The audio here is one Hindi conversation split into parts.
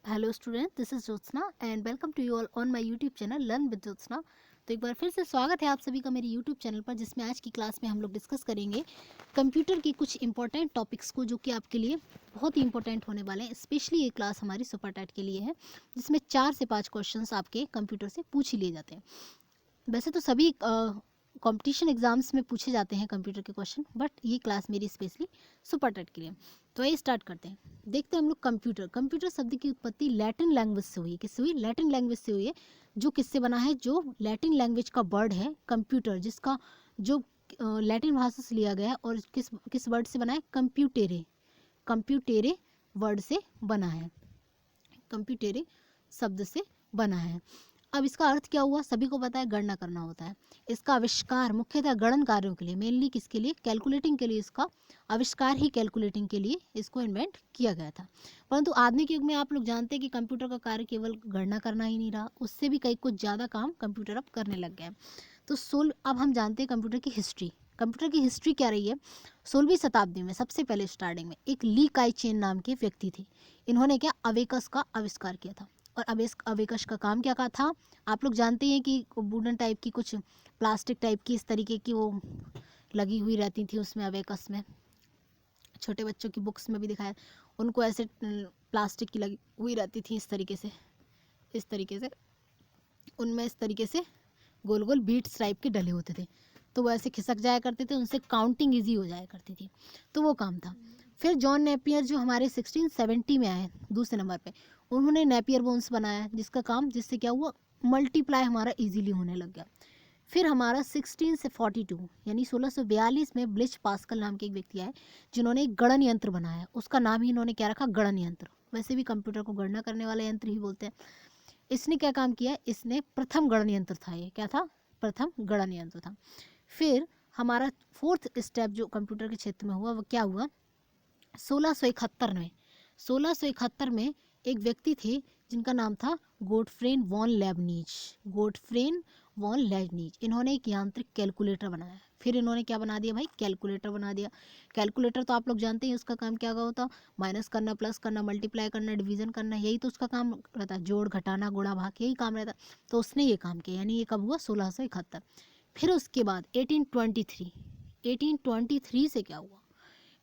Hello student, this is Jyotsna and welcome to you all on my YouTube channel learn with Jyotsna. तो एक बार फिर से स्वागत है आप सभी का मेरे यूट्यूब चैनल पर, जिसमें आज की क्लास में हम लोग डिस्कस करेंगे कंप्यूटर की कुछ इंपॉर्टेंट टॉपिक्स को, जो कि आपके लिए बहुत ही इंपॉर्टेंट होने वाले हैं। स्पेशली ये क्लास हमारी सुपर टैट के लिए है, जिसमें 4 से 5 क्वेश्चंस आपके कंप्यूटर से पूछ ही लिए जाते हैं। वैसे तो सभी कंपटीशन एग्जाम्स में पूछे जाते हैं कंप्यूटर के क्वेश्चन, बट ये क्लास मेरी स्पेशली सुपर टेट के लिए। तो ये स्टार्ट करते हैं। देखते हैं हम लोग कंप्यूटर शब्द की उत्पत्ति लैटिन लैंग्वेज से हुई है। किससे हुई? लैटिन लैंग्वेज से हुई है। जो किससे बना है? जो लैटिन लैंग्वेज का वर्ड है कंप्यूटर, जिसका जो लैटिन भाषा से लिया गया है, और किस किस वर्ड से बना है? कंप्यूटेरे। कंप्यूटेरे वर्ड से बना है, कंप्यूटेरे शब्द से बना है। अब इसका अर्थ क्या हुआ? सभी को पता है, गणना करना होता है। इसका आविष्कार मुख्यतः गणन कार्यों के लिए, मेनली किसके लिए? कैलकुलेटिंग के लिए। इसका आविष्कार ही कैलकुलेटिंग के लिए इसको इन्वेंट किया गया था। परंतु आधुनिक युग में आप लोग जानते हैं कि कंप्यूटर का कार्य केवल गणना करना ही नहीं रहा, उससे भी कई कुछ ज़्यादा काम कंप्यूटर अब करने लग गया है। तो अब हम जानते हैं कंप्यूटर की हिस्ट्री। कंप्यूटर की हिस्ट्री क्या रही है? 16वीं शताब्दी में सबसे पहले स्टार्टिंग में एक ली काई चेन नाम के व्यक्ति थे। इन्होंने क्या? अवेकस का आविष्कार किया था। और अवेकस का काम क्या का था? आप लोग जानते हैं कि वुडन टाइप की, कुछ प्लास्टिक टाइप की, इस तरीके की वो लगी हुई रहती थी उसमें, अवेकस में। छोटे बच्चों की बुक्स में भी दिखाया, उनको ऐसे प्लास्टिक की लगी हुई रहती थी, इस तरीके से उनमें इस तरीके से गोल गोल बीट्स टाइप के डले होते थे। तो वो ऐसे खिसक जाया करते थे, उनसे काउंटिंग ईजी हो जाया करती थी। तो वो काम था। फिर जॉन नेपियर, जो हमारे 1670 में आए दूसरे नंबर पे, उन्होंने नेपियर बोन्स बनाया, जिससे क्या हुआ? मल्टीप्लाई हमारा इजीली होने लग गया। फिर हमारा 16 से 42 यानी 1642 में ब्लिच पास्कल नाम के एक व्यक्ति आए, जिन्होंने एक गणन यंत्र बनाया। उसका नाम ही इन्होंने क्या रखा? गणन यंत्र। वैसे भी कंप्यूटर को गणना करने वाला यंत्र ही बोलते हैं। इसने क्या काम किया? इसने प्रथम गणन यंत्र था। ये क्या था? प्रथम गणन यंत्र था। फिर हमारा फोर्थ स्टेप जो कंप्यूटर के क्षेत्र में हुआ, वो क्या हुआ? 1671 में एक व्यक्ति थे, जिनका नाम था गोटफ्रेन वॉन लेबनीज। इन्होंने एक यांत्रिक कैलकुलेटर बनाया। फिर इन्होंने क्या बना दिया भाई? कैलकुलेटर बना दिया। कैलकुलेटर तो आप लोग जानते हैं, उसका काम क्या होता? माइनस करना, प्लस करना, मल्टीप्लाई करना, डिवीजन करना, यही तो उसका काम रहता है। जोड़, घटाना, गुणा, भाग, यही काम रहता। तो उसने ये काम किया, यानी ये कब हुआ? 1671। फिर उसके बाद 1823 से क्या हुआ?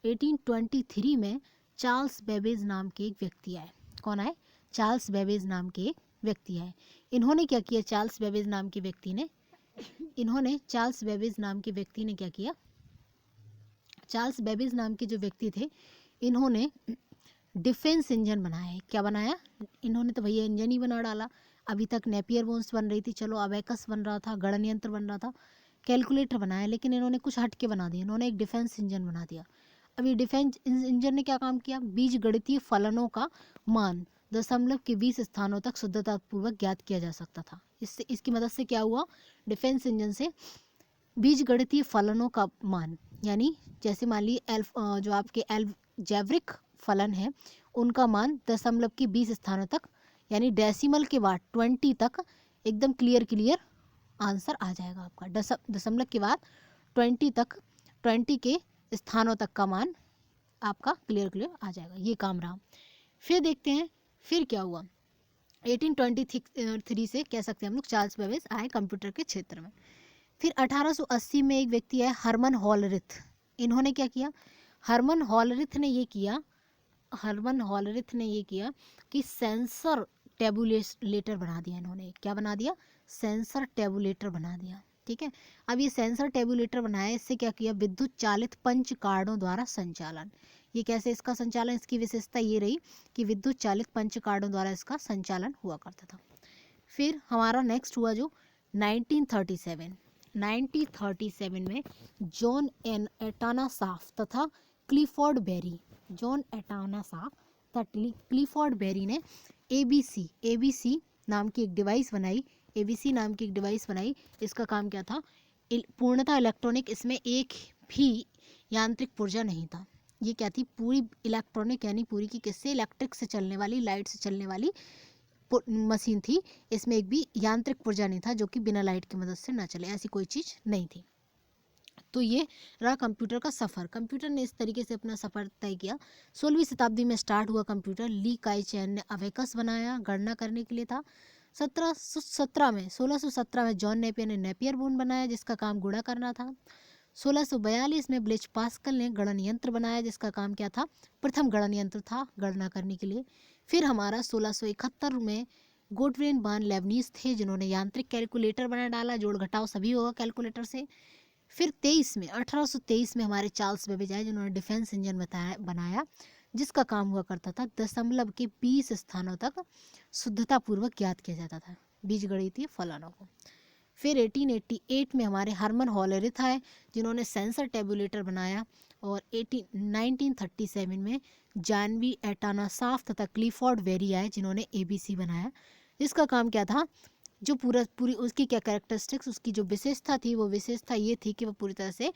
1823 में चार्ल्स बेबेज नाम के एक व्यक्ति आए। कौन आए? चार्ल्स बेबेज नाम के एक व्यक्ति आए। इन्होंने क्या किया? चार्ल्स बेबेज नाम के व्यक्ति ने क्या किया? चार्ल्स बेबेज नाम के जो व्यक्ति थे, इन्होंने डिफेंस इंजन बनाया है। क्या बनाया? इन्होंने तो भैया इंजन ही बना डाला। अभी तक नेपियर बोन्स बन रही थी, चलो अबेकस बन रहा था, गणन यंत्र बन रहा था, कैलकुलेटर बनाया, लेकिन इन्होंने कुछ हटके बना दिया। इन्होंने एक डिफेंस इंजन बना दिया। अभी डिफेंस इंजन ने क्या काम किया? बीज गणितीय फलनों का मान दशमलव के 20 स्थानों तक शुद्धतापूर्वक ज्ञात किया जा सकता था। इसकी मदद से क्या हुआ? डिफेंस इंजन से बीज गणितीय फलनों का मान, यानी जैसे मान ली जो आपके एल्जेब्रिक फलन है, उनका मान दशमलव के 20 स्थानों तक, यानी डेसिमल के बाद 20 तक एकदम क्लियर आंसर आ जाएगा आपका। दशमलव के बाद 20 तक, 20 के स्थानों तक का मान आपका क्लियर आ जाएगा। ये काम रहा। फिर देखते हैं फिर क्या हुआ। 1823 से कह सकते हैं हम लोग चार्ल्स बेबेज आए कंप्यूटर के क्षेत्र में। फिर 1880 में एक व्यक्ति है, हरमन हॉलरिथ। इन्होंने क्या किया? हरमन हॉलरिथ ने ये किया कि सेंसर टेबुलेटर बना दिया। इन्होंने क्या बना दिया? सेंसर टेबुलेटर बना दिया। ठीक है। अब ये सेंसर टेबुलेटर बनाया, इससे क्या किया? विद्युत चालित पंच कार्डों द्वारा संचालन। ये कैसे इसका संचालन? इसकी विशेषता ये रही कि विद्युत चालित पंच कार्डों द्वारा इसका संचालन हुआ करता था। फिर हमारा नेक्स्ट हुआ जो 1937 में जॉन एटानासाफ तथा क्लिफोर्ड बेरी ने एबीसी नाम की एक डिवाइस बनाई। इसका काम क्या था? पूर्णतः इलेक्ट्रॉनिक, इसमें एक भी यांत्रिक पुर्जा नहीं था। ये क्या थी? पूरी इलेक्ट्रॉनिक, यानी पूरी की किससे? इलेक्ट्रिक से चलने वाली, लाइट से चलने वाली मशीन थी। इसमें एक भी यांत्रिक पुर्जा नहीं था, जो कि बिना लाइट की मदद से ना चले, ऐसी कोई चीज़ नहीं थी। तो ये रहा कंप्यूटर का सफ़र। कंप्यूटर ने इस तरीके से अपना सफ़र तय किया। 16वीं शताब्दी में स्टार्ट हुआ कंप्यूटर। ली काई चैन ने अबेकस बनाया, गणना करने के लिए था। 1617 में जॉन नेपियर ने नेपियर बोन बनाया, जिसका काम गुणा करना था। 1642 में ब्लेच पास्कल ने गणन यंत्र बनाया, जिसका काम क्या था, प्रथम गणन यंत्र था गणना करने के लिए। फिर हमारा 1671 में गोटवेन बान लेबनीज थे, जिन्होंने यांत्रिक कैलकुलेटर बना डाला, जोड़ घटाव सभी होगा कैलकुलेटर से। फिर 1823 में हमारे चार्ल्स बेबेज आए, जिन्होंने डिफेंस इंजन बनाया, जिसका काम हुआ करता था दशमलव के 20 स्थानों तक शुद्धतापूर्वक ज्ञात किया जाता था बीजगणितीय फलनों को। फिर 1888 में हमारे हरमन हॉलरिथ आए, जिन्होंने सेंसर टेबुलेटर बनाया। और 1937 में जानवी एटानासाफ तथा क्लिफोर्ड वेरी आए, जिन्होंने ABC बनाया, जिसका काम क्या था, जो पूरी उसकी क्या कैरेक्टरिस्टिक्स, उसकी जो विशेषता थी, वो विशेषता ये थी कि वो पूरी तरह से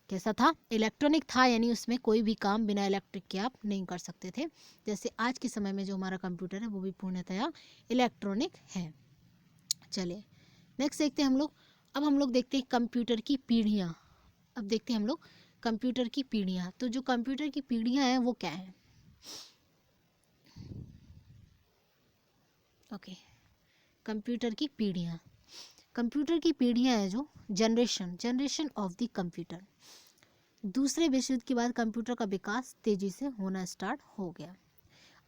कैसा था, इलेक्ट्रॉनिक था, यानी उसमें कोई भी काम बिना इलेक्ट्रिक के आप नहीं कर सकते थे। जैसे आज के समय में जो हमारा कंप्यूटर है वो भी पूर्णतया इलेक्ट्रॉनिक है। चलिए नेक्स्ट देखते हैं हम लोग। अब हम लोग देखते हैं कंप्यूटर की पीढ़ियाँ। अब देखते हैं हम लोग कंप्यूटर की पीढ़ियाँ। तो जो कंप्यूटर की पीढ़ियाँ हैं वो क्या है? ओके, कंप्यूटर की पीढ़ियाँ। कंप्यूटर की पीढ़ियाँ है जो जनरेशन ऑफ द कंप्यूटर। दूसरे विश्व युद्ध के बाद कंप्यूटर का विकास तेजी से होना स्टार्ट हो गया।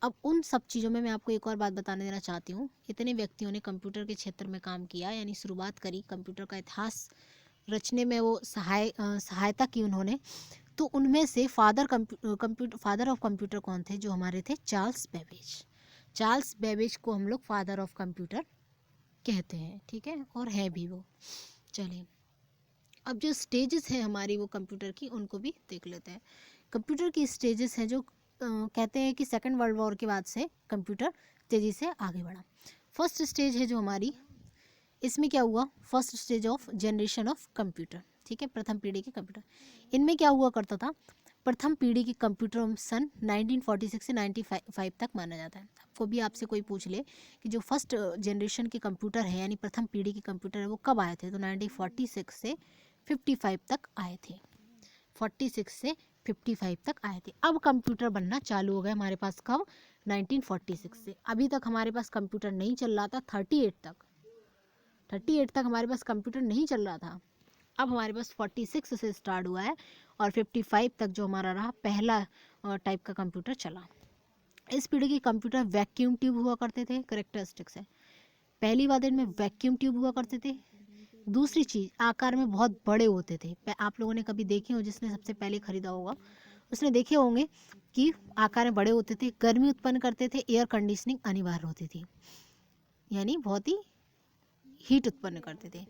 अब उन सब चीज़ों में मैं आपको एक और बात बताने देना चाहती हूँ। इतने व्यक्तियों ने कंप्यूटर के क्षेत्र में काम किया, यानी शुरुआत करी, कंप्यूटर का इतिहास रचने में वो सहायता की उन्होंने। तो उनमें से फादर ऑफ कंप्यूटर कौन थे? जो हमारे थे चार्ल्स बेबेज। चार्ल्स बेबेज को हम लोग फादर ऑफ कंप्यूटर कहते हैं, ठीक है, और है भी वो। चलिए अब जो स्टेजेस हैं हमारी वो कंप्यूटर की, उनको भी देख लेते हैं। कंप्यूटर की स्टेजेस हैं जो कहते हैं कि सेकेंड वर्ल्ड वॉर के बाद से कंप्यूटर तेज़ी से आगे बढ़ा। फर्स्ट स्टेज है जो हमारी, इसमें क्या हुआ, first stage of generation of computer, ठीक है, प्रथम पीढ़ी के कंप्यूटर। इनमें क्या हुआ करता था, प्रथम पीढ़ी के कंप्यूटर सन 1946 से 95 तक माना जाता है। आपको भी आपसे कोई पूछ ले कि जो फर्स्ट जनरेशन के कंप्यूटर है, यानी प्रथम पीढ़ी के कंप्यूटर है, वो कब आए थे, तो 1946 से 55 तक आए थे। 46 से 55 तक आए थे। अब कंप्यूटर बनना चालू हो गया हमारे पास कब, 1946 से। अभी तक हमारे पास कंप्यूटर नहीं चल रहा था, 38 तक हमारे पास कंप्यूटर नहीं चल रहा था। अब हमारे पास 46 से स्टार्ट हुआ है और 55 तक जो हमारा रहा पहला टाइप का कंप्यूटर चला। इस पीढ़ी के कंप्यूटर वैक्यूम ट्यूब हुआ करते थे, करेक्टरिस्टिक्स है। पहली बात इनमें वैक्यूम ट्यूब हुआ करते थे। दूसरी चीज़, आकार में बहुत बड़े होते थे। आप लोगों ने कभी देखे हो, जिसने सबसे पहले खरीदा होगा उसने देखे होंगे कि आकार में बड़े होते थे, गर्मी उत्पन्न करते थे, एयर कंडीशनिंग अनिवार्य होती थी, यानी बहुत ही हीट उत्पन्न करते थे।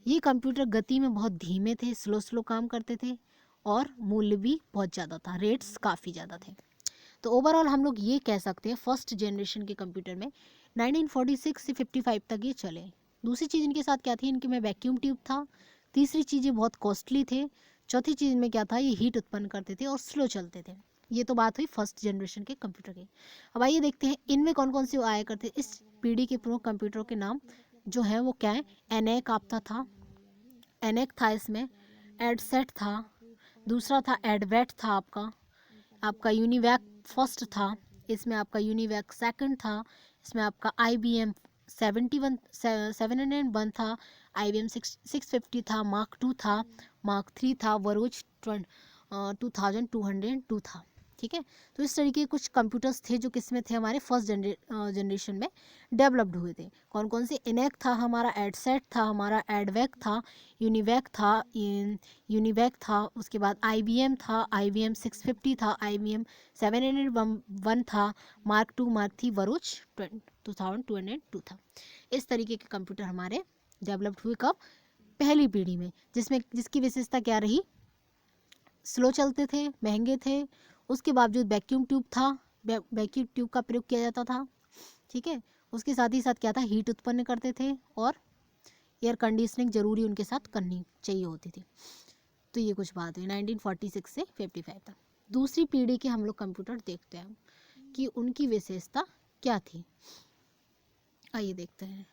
ये कंप्यूटर गति में बहुत धीमे थे, स्लो काम करते थे, और मूल्य भी बहुत ज़्यादा था, रेट्स काफ़ी ज़्यादा थे। तो ओवरऑल हम लोग ये कह सकते हैं फर्स्ट जनरेशन के कंप्यूटर में 1946 से 55 तक ये चले। दूसरी चीज़ इनके साथ क्या थी, इनके में वैक्यूम ट्यूब था। तीसरी चीज़ ये बहुत कॉस्टली थे। चौथी चीज़ में क्या था, ये हीट उत्पन्न करते थे और स्लो चलते थे। ये तो बात हुई फर्स्ट जनरेशन के कंप्यूटर की। अब आइए देखते हैं इनमें कौन कौन से आया करते। इस पीढ़ी के प्रमुख कंप्यूटरों के नाम जो हैं वो क्या है, एनएक आपका था, एनएक था, इसमें एडसेट था, दूसरा था एडवेट था, आपका यूनिवैक फर्स्ट था, इसमें आपका यूनिवैक सेकंड था, इसमें आपका IBM 701 था, IBM 650 था, मार्क 2 था, मार्क 3 था, वरोज 2202 था, ठीक है। तो इस तरीके के कुछ कंप्यूटर्स थे जो किस में थे, हमारे फर्स्ट जनरेशन में डेवलप्ड हुए थे। कौन कौन से, इनेक था हमारा, एडसेट था हमारा, एडवैक था, यूनिवैक था, उसके बाद IBM था, IBM 650 था, IBM 701 था, मार्क 2, मार्क 3, वरोज 2202 था। इस तरीके के कंप्यूटर हमारे डेवलप्ड हुए कब, पहली पीढ़ी में, जिसकी विशेषता क्या रही, स्लो चलते थे, महंगे थे, उसके बावजूद वैक्यूम ट्यूब था, वैक्यूम ट्यूब का प्रयोग किया जाता था, ठीक है। उसके साथ ही साथ क्या था, हीट उत्पन्न करते थे और एयर कंडीशनिंग जरूरी उनके साथ करनी चाहिए होती थी। तो ये कुछ बात हुई 1946 से 55 तक। दूसरी पीढ़ी के हम लोग कंप्यूटर देखते हैं कि उनकी विशेषता क्या थी। आइए देखते हैं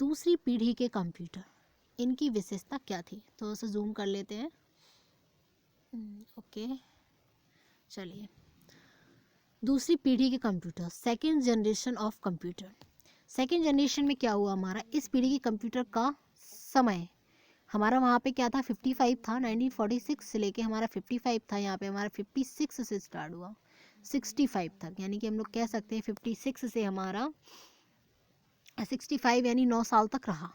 दूसरी पीढ़ी के कंप्यूटर। इनकी विशेषता क्या थी, थोड़ा सा जूम कर लेते हैं। ओके चलिए, दूसरी पीढ़ी के computer, second generation of computer. Second generation में क्या हुआ, हमारा इस पीढ़ी के कंप्यूटर का समय हमारा वहाँ पे क्या था 55 था, 1946 से लेके हमारा 55 था, यहाँ पे हमारा 56 से स्टार्ट हुआ 65 तक, यानी कि हम लोग कह सकते हैं 56 से हमारा 65 यानी 9 साल तक रहा।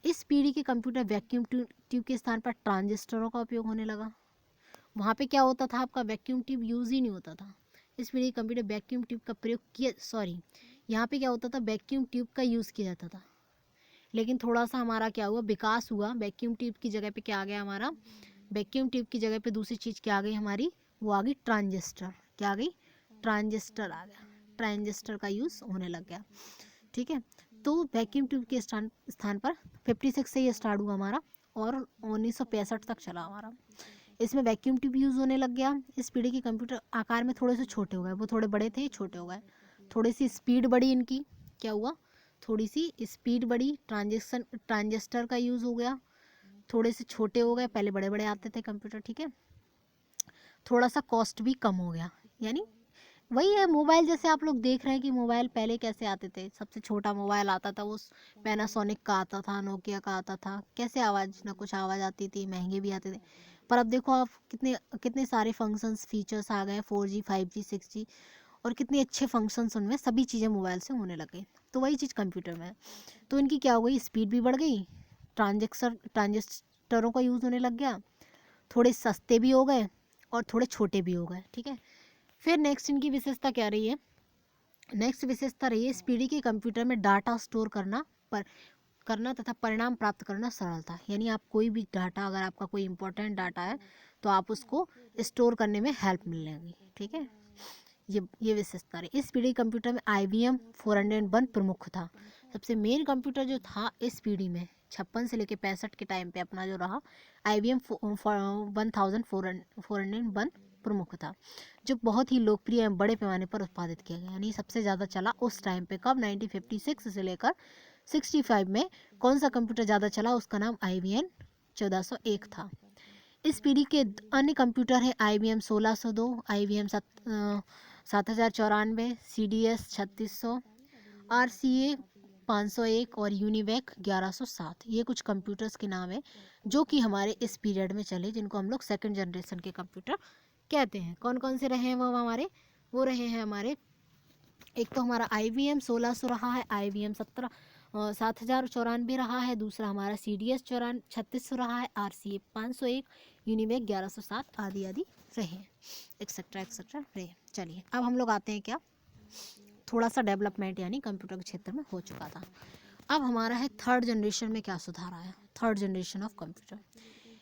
इस पीढ़ी के कंप्यूटर वैक्यूम ट्यूब के स्थान पर ट्रांजिस्टरों का उपयोग होने लगा। वहाँ पे क्या होता था, आपका वैक्यूम ट्यूब यूज़ ही नहीं होता था। इस पीढ़ी के कंप्यूटर वैक्यूम ट्यूब का प्रयोग किया, यहाँ पे क्या होता था, वैक्यूम ट्यूब का यूज़ किया जाता था। लेकिन थोड़ा सा हमारा क्या हुआ, विकास हुआ, वैक्यूम ट्यूब की जगह पे क्या आ गया हमारा, वैक्यूम ट्यूब की जगह पे दूसरी चीज़ क्या आ गई हमारी, वो आ गई ट्रांजिस्टर। क्या आ गई, ट्रांजिस्टर आ गया, ट्रांजिस्टर का यूज़ होने लग गया। ठीक है, तो वैक्यूम ट्यूब के स्थान पर 56 से ये स्टार्ट हुआ हमारा और 1965 तक चला हमारा। इसमें वैक्यूम ट्यूब यूज़ होने लग गया। इस पीढ़ी के कंप्यूटर आकार में थोड़े से छोटे हो गए, वो थोड़े बड़े थे, छोटे हो गए। थोड़ी सी स्पीड बढ़ी इनकी, क्या हुआ, थोड़ी सी स्पीड बढ़ी, ट्रांजिस्टर का यूज़ हो गया, थोड़े से छोटे हो गए, पहले बड़े बड़े आते थे कंप्यूटर। ठीक है, थोड़ा सा कॉस्ट भी कम हो गया, यानी वही है मोबाइल, जैसे आप लोग देख रहे हैं कि मोबाइल पहले कैसे आते थे, सबसे छोटा मोबाइल आता था वो पैनासोनिक का आता था, नोकिया का आता था, कैसे आवाज़ ना कुछ आवाज़ आती थी, महंगे भी आते थे। पर अब देखो आप कितने कितने सारे फंक्शंस फीचर्स आ गए, 4G 5G 6G, और कितने अच्छे फंक्शंस उनमें, सभी चीज़ें मोबाइल से होने लग गई। तो वही चीज़ कंप्यूटर में है। तो इनकी क्या हो गई, स्पीड भी बढ़ गई, ट्रांजिस्टरों का यूज़ होने लग गया, थोड़े सस्ते भी हो गए और थोड़े छोटे भी हो गए। ठीक है, फिर नेक्स्ट इनकी विशेषता क्या रही है, नेक्स्ट विशेषता रही है इस पीढ़ी के कंप्यूटर में डाटा स्टोर करना तथा परिणाम प्राप्त करना सरल था। यानी आप कोई भी डाटा, अगर आपका कोई इंपॉर्टेंट डाटा है तो आप उसको स्टोर करने में हेल्प मिलेगी। ठीक है, ये विशेषता रही। इस पीढ़ी कंप्यूटर में IBM 401 प्रमुख था। सबसे मेन कंप्यूटर जो था इस पीढ़ी में 56 से लेकर 65 के टाइम पे अपना जो रहा, IBM 1401 प्रमुख था, जो बहुत ही लोकप्रिय एवं बड़े पैमाने पर उत्पादित किया गया, यानी सबसे ज़्यादा चला उस टाइम पे। कब, 1956 से लेकर 65 में कौन सा कंप्यूटर ज़्यादा चला, उसका नाम IBM 1401 था। इस पीढ़ी के अन्य कंप्यूटर हैं IBM 1602, IBM 7094, CDS 3600, RCA 501 और यूनिवेक 1107। ये कुछ कंप्यूटर्स के नाम है जो कि हमारे इस पीरियड में चले, जिनको हम लोग सेकंड जनरेशन के कंप्यूटर कहते हैं। कौन कौन से रहे हैं वो हमारे, वो रहे हैं हमारे, एक तो हमारा IBM 1600 रहा है, IBM 7094 रहा है, दूसरा हमारा CDS 3600 रहा है, RCA 501, यूनिवेक 1107 आदि आदि रहे, एक्सेट्रा एक्सेट्रा रहे। चलिए अब हम लोग आते हैं क्या, थोड़ा सा डेवलपमेंट यानी कंप्यूटर के क्षेत्र में हो चुका था। अब हमारा है थर्ड जनरेशन में क्या सुधार आया, थर्ड जनरेशन ऑफ कंप्यूटर।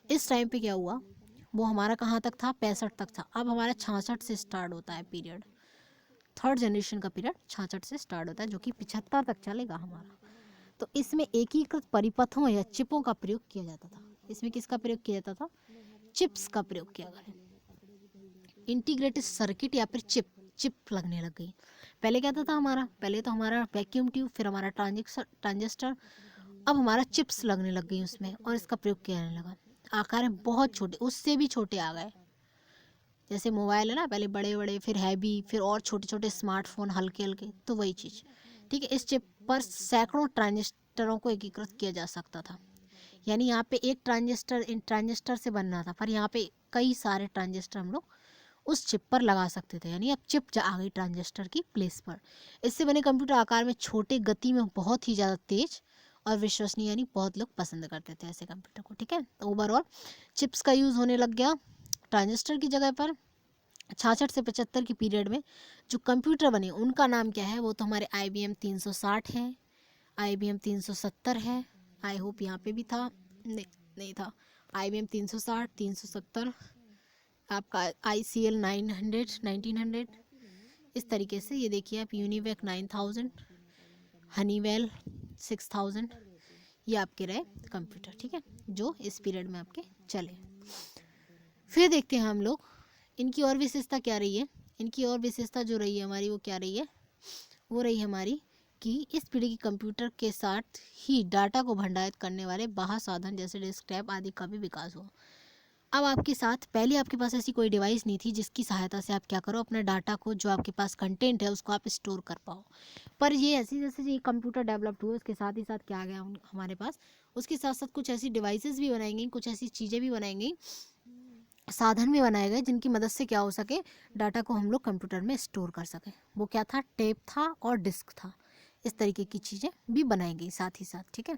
इस टाइम पे क्या हुआ, वो हमारा कहाँ तक था, 65 तक था। अब हमारा 66 से स्टार्ट होता है पीरियड, थर्ड जनरेशन का पीरियड 66 से स्टार्ट होता है, जो कि 75 तक चलेगा हमारा। तो इसमें एकीकृत परिपथों या चिपों का प्रयोग किया जाता था। इसमें किसका प्रयोग किया जाता था, चिप्स का प्रयोग किया गया। इंटीग्रेटेड सर्किट या फिर चिप लगने लग गई। पहले क्या था हमारा, पहले तो हमारा वैक्यूम ट्यूब, फिर हमारा ट्रांजिस्टर, अब हमारा चिप्स लगने लग गई उसमें, और इसका प्रयोग किया जाने लगा। आकार में बहुत छोटे, उससे भी छोटे आ गए। जैसे मोबाइल है ना, पहले बड़े बड़े, फिर हैवी, फिर और छोटे छोटे स्मार्टफोन हल्के हल्के, तो वही चीज़। ठीक है, इस चिप पर सैकड़ों ट्रांजिस्टरों को एकीकृत किया जा सकता था। यानी यहाँ पे एक ट्रांजिस्टर इन ट्रांजिस्टर से बनना था, पर यहाँ पे कई सारे ट्रांजिस्टर हम लोग उस चिप पर लगा सकते थे। यानी अब चिप आ गई ट्रांजिस्टर की प्लेस पर। इससे बने कंप्यूटर आकार में छोटे, गति में बहुत ही ज़्यादा तेज और विश्वसनीय, यानी बहुत लोग पसंद करते थे ऐसे कंप्यूटर को। ठीक है, तो ओवरऑल चिप्स का यूज़ होने लग गया ट्रांजिस्टर की जगह पर। 66 से 75 की पीरियड में जो कंप्यूटर बने उनका नाम क्या है, वो तो हमारे IBM 360 है, IBM 370 है। आई होप यहाँ पे भी था, नहीं था। IBM 360, 370, आपका ICL 900, 1900, इस तरीके से। ये देखिए आप, यूनिवेक 9000, हनीवेल 6000, ये आपके रहे कंप्यूटर। ठीक है, जो इस पीरियड में आपके चले। फिर देखते हैं हम लोग इनकी और विशेषता क्या रही है। इनकी और विशेषता जो रही है हमारी, वो क्या रही है, वो रही हमारी कि इस पीढ़ी के कंप्यूटर के साथ ही डाटा को भंडारित करने वाले बाह्य साधन जैसे डेस्कटॉप आदि का भी विकास हुआ। अब आपके साथ पहले आपके पास ऐसी कोई डिवाइस नहीं थी जिसकी सहायता से आप क्या करो, अपने डाटा को, जो आपके पास कंटेंट है उसको आप स्टोर कर पाओ। पर ये ऐसे जैसे ये कंप्यूटर डेवलप्ड हुए उसके साथ ही साथ क्या आ गया हमारे पास, उसके साथ साथ कुछ ऐसी डिवाइसेस भी बनाई गई, कुछ ऐसी चीज़ें भी बनाई गई, साधन भी बनाए गए जिनकी मदद से क्या हो सके, डाटा को हम लोग कंप्यूटर में स्टोर कर सकें। वो क्या था, टेप था और डिस्क था। इस तरीके की चीज़ें भी बनाई गई साथ ही साथ, ठीक है।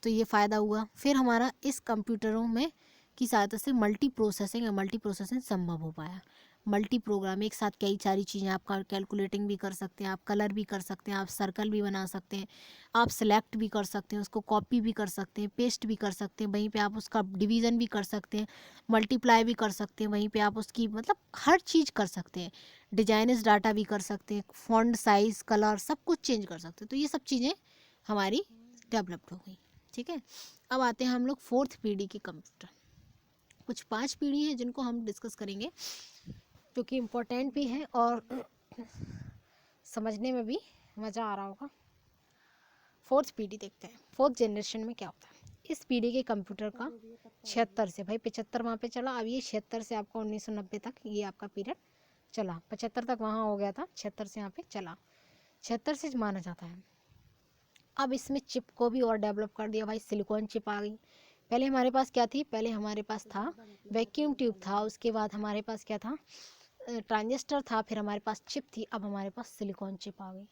तो ये फ़ायदा हुआ। फिर हमारा इस कंप्यूटरों में की सहायता से मल्टी प्रोसेसिंग संभव हो पाया। मल्टी प्रोग्राम, एक साथ कई सारी चीज़ें, आप कैलकुलेटिंग भी कर सकते हैं, आप कलर भी कर सकते हैं, आप सर्कल भी बना सकते हैं, आप सेलेक्ट भी कर सकते हैं, उसको कॉपी भी कर सकते हैं, पेस्ट भी कर सकते हैं, वहीं पे आप उसका डिवीज़न भी कर सकते हैं, मल्टीप्लाई भी कर सकते हैं, वहीं पे आप उसकी मतलब हर चीज़ कर सकते हैं। डिजाइनिस डाटा भी कर सकते हैं, फॉन्ट साइज़, कलर सब कुछ चेंज कर सकते हैं। तो ये सब चीज़ें हमारी डेवलप्ड हो गई, ठीक है। अब आते हैं हम लोग फोर्थ पीढ़ी के कंप्यूटर। कुछ 5 पीढ़ी हैं जिनको हम डिस्कस करेंगे, क्योंकि इम्पोर्टेंट भी है और समझने में भी मज़ा आ रहा होगा। फोर्थ पीढ़ी देखते हैं, फोर्थ जनरेशन में क्या होता है। इस पीढ़ी के कंप्यूटर का 76 से, भाई 75 वहाँ पे चला, अब ये 76 से आपका 1990 तक ये आपका पीरियड चला। 75 तक वहाँ हो गया था, 76 से यहाँ पे चला, 76 से माना जाता है। अब इसमें चिप को भी और डेवलप कर दिया भाई, सिलिकॉन चिप आ गई। पहले हमारे पास क्या थी, पहले हमारे पास था वैक्यूम ट्यूब था, उसके बाद हमारे पास क्या था, ट्रांजिस्टर था, फिर हमारे पास चिप थी, अब हमारे पास सिलिकॉन चिप आ गई,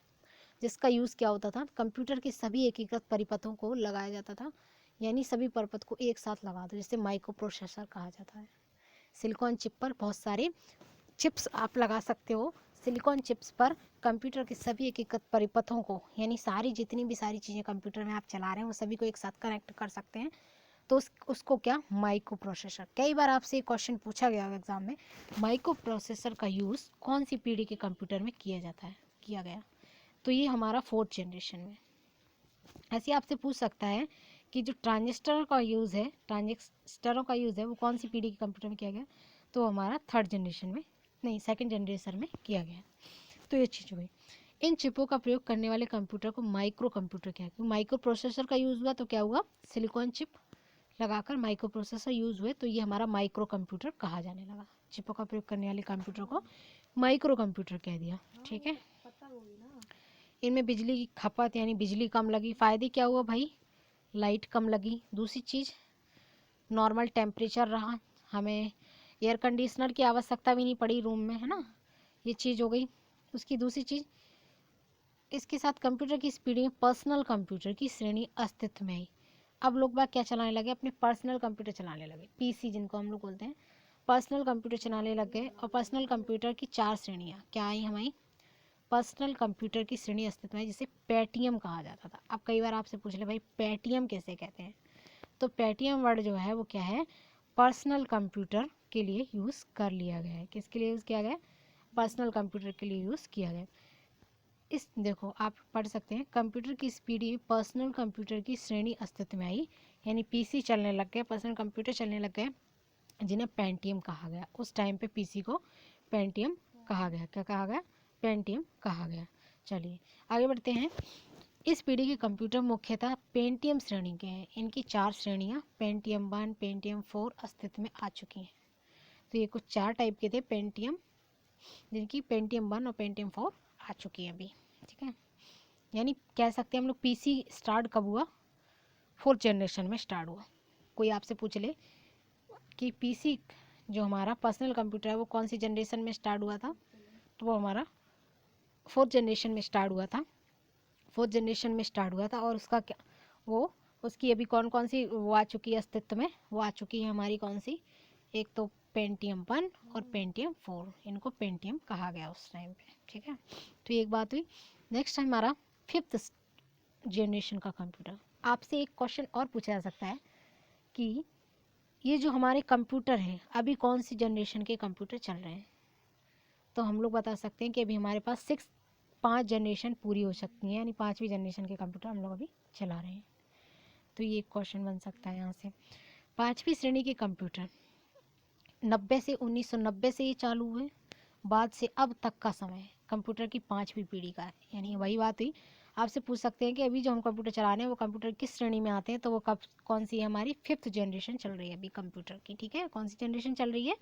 जिसका यूज़ क्या होता था, कंप्यूटर के सभी एकीकृत परिपथों को लगाया जाता था। यानी सभी परिपथ को एक साथ लगा दो, जिसे माइक्रो प्रोसेसर कहा जाता है। सिलिकॉन चिप पर बहुत सारे चिप्स आप लगा सकते हो। सिलिकॉन चिप्स पर कंप्यूटर के सभी एकीकृत परिपथों को, यानी सारी जितनी भी सारी चीज़ें कंप्यूटर में आप चला रहे हैं वो सभी को एक साथ कनेक्ट कर सकते हैं। तो उसको क्या, माइक्रो प्रोसेसर। कई बार आपसे क्वेश्चन पूछा गया एग्जाम में, माइक्रो प्रोसेसर का यूज़ कौन सी पीढ़ी के कंप्यूटर में किया गया। तो ये हमारा फोर्थ जनरेशन में। ऐसे आपसे पूछ सकता है कि जो ट्रांजिस्टरों का यूज़ है वो कौन सी पीढ़ी के कंप्यूटर में किया गया, तो हमारा थर्ड जनरेशन में, नहीं सेकंड जनरेशन में किया गया। तो ये चीज़ हो गई। इन चिपों का प्रयोग करने वाले कंप्यूटर को माइक्रो कंप्यूटर क्या, क्योंकि माइक्रो प्रोसेसर का यूज़ हुआ तो क्या हुआ, सिलिकॉन चिप लगाकर माइक्रो प्रोसेसर यूज़ हुए, तो ये हमारा माइक्रो कंप्यूटर कहा जाने लगा। चिपों का प्रयोग करने वाले कंप्यूटर को माइक्रो कंप्यूटर कह दिया, ठीक है। इनमें बिजली की खपत यानी बिजली कम लगी। फ़ायदे क्या हुआ भाई, लाइट कम लगी। दूसरी चीज़, नॉर्मल टेम्परेचर रहा, हमें एयर कंडीशनर की आवश्यकता भी नहीं पड़ी रूम में, है ना, ये चीज़ हो गई। उसकी दूसरी चीज़, इसके साथ कंप्यूटर की स्पीड में पर्सनल कंप्यूटर की श्रेणी अस्तित्व में आई। अब लोग बाग क्या चलाने लगे, अपने पर्सनल कंप्यूटर चलाने लगे, पीसी जिनको हम लोग बोलते हैं, पर्सनल कंप्यूटर चलाने लग गए। और पर्सनल कंप्यूटर की 4 श्रेणियाँ क्या आई हमारी, पर्सनल कंप्यूटर की श्रेणी अस्तित्व में, जिसे पेटीएम कहा जाता था। अब कई बार आपसे पूछ ले भाई पेटीएम कैसे कहते हैं, तो पेटीएम वर्ड जो है वो क्या है, पर्सनल कंप्यूटर के लिए यूज़ कर लिया गया है। किसके लिए यूज़ किया गया, पर्सनल कंप्यूटर के लिए यूज़ किया गया। इस देखो आप पढ़ सकते हैं, कंप्यूटर की स्पीड में पर्सनल कंप्यूटर की श्रेणी अस्तित्व में आई, यानी पीसी चलने लग गए, पर्सनल कंप्यूटर चलने लग गए, जिन्हें पेंटियम कहा गया। उस टाइम पे पीसी को पेंटियम कहा गया। क्या कहा गया, पेंटियम कहा गया। चलिए आगे बढ़ते हैं। इस पीढ़ी के कंप्यूटर मुख्यतः पेंटियम श्रेणी के हैं। इनकी 4 श्रेणियाँ पेंटियम 1, पेंटियम 4 अस्तित्व में आ चुकी हैं। तो ये कुछ 4 टाइप के थे पेंटियम, जिनकी पेंटियम 1 और पेंटियम 4 आ चुकी है अभी, ठीक है। यानी कह सकते हैं हम लोग पीसी स्टार्ट कब हुआ, फोर्थ जनरेशन में स्टार्ट हुआ। कोई आपसे पूछ ले कि पीसी जो हमारा पर्सनल कंप्यूटर है वो कौन सी जनरेशन में स्टार्ट हुआ था, तो वो हमारा फोर्थ जनरेशन में स्टार्ट हुआ था। फोर्थ जनरेशन में स्टार्ट हुआ था और उसका क्या, वो उसकी अभी कौन कौन सी वो आ चुकी है अस्तित्व में, वो आ चुकी है हमारी कौन सी, एक तो पेंटियम 1 और पेंटियम 4, इनको पेंटियम कहा गया उस टाइम पे, ठीक है। तो ये एक बात हुई। नेक्स्ट हमारा फिफ्थ जनरेशन का कंप्यूटर। आपसे एक क्वेश्चन और पूछा जा सकता है कि ये जो हमारे कंप्यूटर हैं अभी कौन सी जनरेशन के कंप्यूटर चल रहे हैं, तो हम लोग बता सकते हैं कि अभी हमारे पास 5 जनरेशन पूरी हो सकती हैं, यानी 5वीं जनरेशन के कंप्यूटर हम लोग अभी चला रहे हैं। तो ये एक क्वेश्चन बन सकता है यहाँ से। 5वीं श्रेणी के कंप्यूटर 1990 से ये चालू हुए, बाद से अब तक का समय कंप्यूटर की 5वीं पीढ़ी का है। यानी वही बात हुई, आपसे पूछ सकते हैं कि अभी जो हम कंप्यूटर चला रहे हैं वो कंप्यूटर किस श्रेणी में आते हैं, तो वो कब कौन सी है, हमारी 5th जनरेशन चल रही है अभी कंप्यूटर की। ठीक है, कौन सी जनरेशन चल रही है,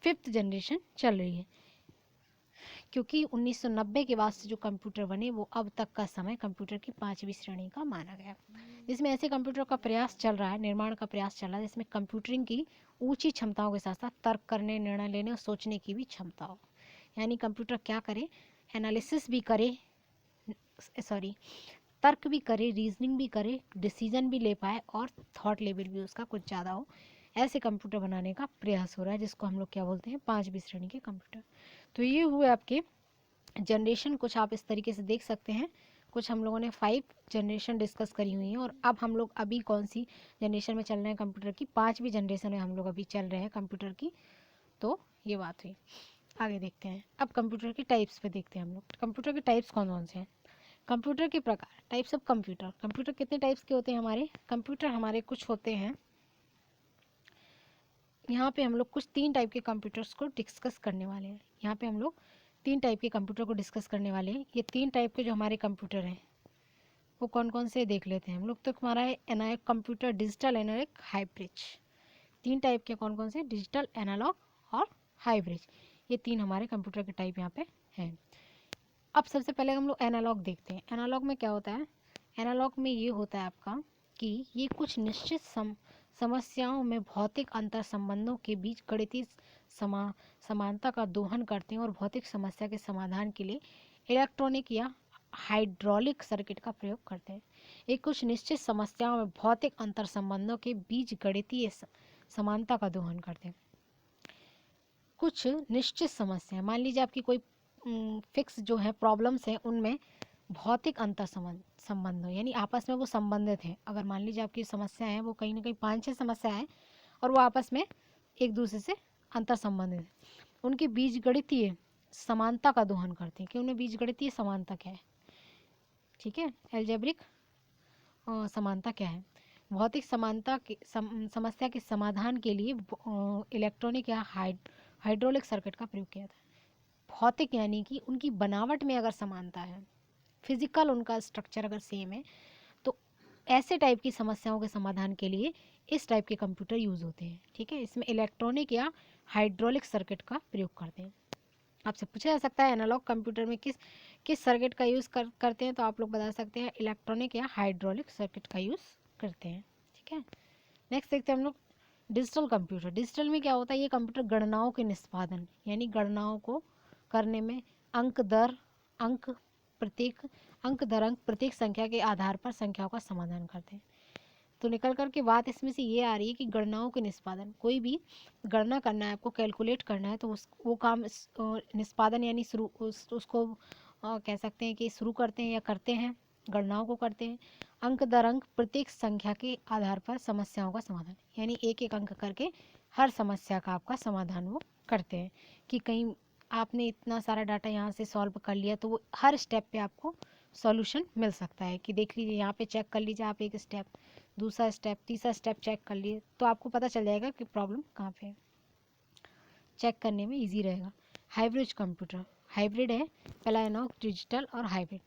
5th जनरेशन चल रही है, क्योंकि 1990 के बाद से जो कंप्यूटर बने वो अब तक का समय कंप्यूटर की 5वीं श्रेणी का माना गया, जिसमें ऐसे कंप्यूटर का प्रयास चल रहा है, निर्माण का प्रयास चल रहा है जिसमें कंप्यूटरिंग की ऊंची क्षमताओं के साथ साथ तर्क करने, निर्णय लेने और सोचने की भी क्षमता हो। यानी कंप्यूटर क्या करे, एनालिसिस भी करे, सॉरी तर्क भी करे, रीजनिंग भी करे, डिसीजन भी ले पाए और थॉट लेवल भी उसका कुछ ज़्यादा हो, ऐसे कंप्यूटर बनाने का प्रयास हो रहा है, जिसको हम लोग क्या बोलते हैं, 5वीं श्रेणी के कंप्यूटर। तो ये हुए आपके जनरेशन, कुछ आप इस तरीके से देख सकते हैं। कुछ हम लोगों ने 5 जनरेशन डिस्कस करी हुई हैं और अब हम लोग अभी कौन सी जनरेशन में चल रहे हैं कंप्यूटर की, 5वीं जनरेशन में हम लोग अभी चल रहे हैं कंप्यूटर की। तो ये बात हुई, आगे देखते हैं। अब कंप्यूटर की टाइप्स पे देखते हैं हम लोग, कंप्यूटर के टाइप्स कौन कौन से हैं। कंप्यूटर के प्रकार, टाइप्स ऑफ कंप्यूटर। कंप्यूटर कितने टाइप्स के होते हैं हमारे, कंप्यूटर हमारे कुछ होते हैं, यहाँ पे हम लोग कुछ 3 टाइप के कंप्यूटर्स को डिस्कस करने वाले हैं। यहाँ पे हम लोग 3 टाइप के कंप्यूटर को डिस्कस करने वाले हैं। ये 3 टाइप के जो हमारे कंप्यूटर हैं वो कौन कौन से देख लेते हैं हम लोग। तो हमारा है analogue computer, digital, analogue, hybrid. 3 type के कौन कौन से, डिजिटल, एनालॉग और हाइब्रिड, ये 3 हमारे कंप्यूटर के टाइप यहाँ पे हैं। अब सबसे पहले हम लोग एनालॉग देखते हैं। एनालॉग में क्या होता है, एनालॉग में ये होता है आपका कि ये कुछ निश्चित समस्याओं में भौतिक अंतर संबंधों के बीच गणितीय समानता का दोहन करते हैं और भौतिक समस्या के समाधान के लिए इलेक्ट्रॉनिक या हाइड्रोलिक सर्किट का प्रयोग करते हैं। ये कुछ निश्चित समस्याओं में भौतिक अंतर संबंधों के बीच गणितीय समानता का दोहन करते हैं। कुछ निश्चित समस्याएं, मान लीजिए आपकी कोई फिक्स जो है प्रॉब्लम्स हैं, उनमें भौतिक अंतर संबंध हो, यानी आपस में वो संबंधित हैं। अगर मान लीजिए आपकी समस्या है वो कहीं ना कहीं 5-6 समस्या है और वो आपस में एक दूसरे से अंतर संबंधित है, उनके बीजगणितीय समानता का दोहन करते हैं कि उनमें बीजगणितीय समानता क्या है। ठीक है, एल्जेब्रिक समानता क्या है। भौतिक समानता की समस्या के समाधान के लिए इलेक्ट्रॉनिक या हाइड्रोलिक सर्किट का प्रयोग किया जाता है। भौतिक यानी कि उनकी बनावट में अगर समानता है, फिजिकल उनका स्ट्रक्चर अगर सेम है, तो ऐसे टाइप की समस्याओं के समाधान के लिए इस टाइप के कंप्यूटर यूज़ होते हैं। ठीक है, इसमें इलेक्ट्रॉनिक या हाइड्रोलिक सर्किट का प्रयोग करते हैं। आपसे पूछा जा सकता है एनालॉग कंप्यूटर में किस सर्किट का यूज़ करते हैं, तो आप लोग बता सकते हैं इलेक्ट्रॉनिक या हाइड्रोलिक सर्किट का यूज़ करते हैं। ठीक है, नेक्स्ट देखते हैं हम लोग डिजिटल कंप्यूटर। डिजिटल में क्या होता है, ये कंप्यूटर गणनाओं के निष्पादन, यानी गणनाओं को करने में अंक दर अंक प्रत्येक संख्या के आधार पर संख्याओं का समाधान करते हैं। तो निकल कर के बात इसमें से ये आ रही है कि गणनाओं के निष्पादन, कोई भी गणना करना है आपको, कैलकुलेट करना है, तो वो काम निष्पादन यानी उसको कह सकते हैं कि शुरू करते हैं या करते हैं, गणनाओं को करते हैं। अंक दर अंक प्रत्येक संख्या के आधार पर समस्याओं का समाधान, यानी एक एक अंक करके हर समस्या का आपका समाधान वो करते हैं। कि कहीं आपने इतना सारा डाटा यहाँ से सॉल्व कर लिया तो वो हर स्टेप पे आपको सॉल्यूशन मिल सकता है। कि देख लीजिए यहाँ पे चेक कर लीजिए आप, एक स्टेप, दूसरा स्टेप, तीसरा स्टेप चेक कर लिए तो आपको पता चल जाएगा कि प्रॉब्लम कहाँ पे है, चेक करने में इजी रहेगा। हाइब्रिड कंप्यूटर, हाइब्रिड है, पहला एनालॉग, डिजिटल और हाइब्रिड।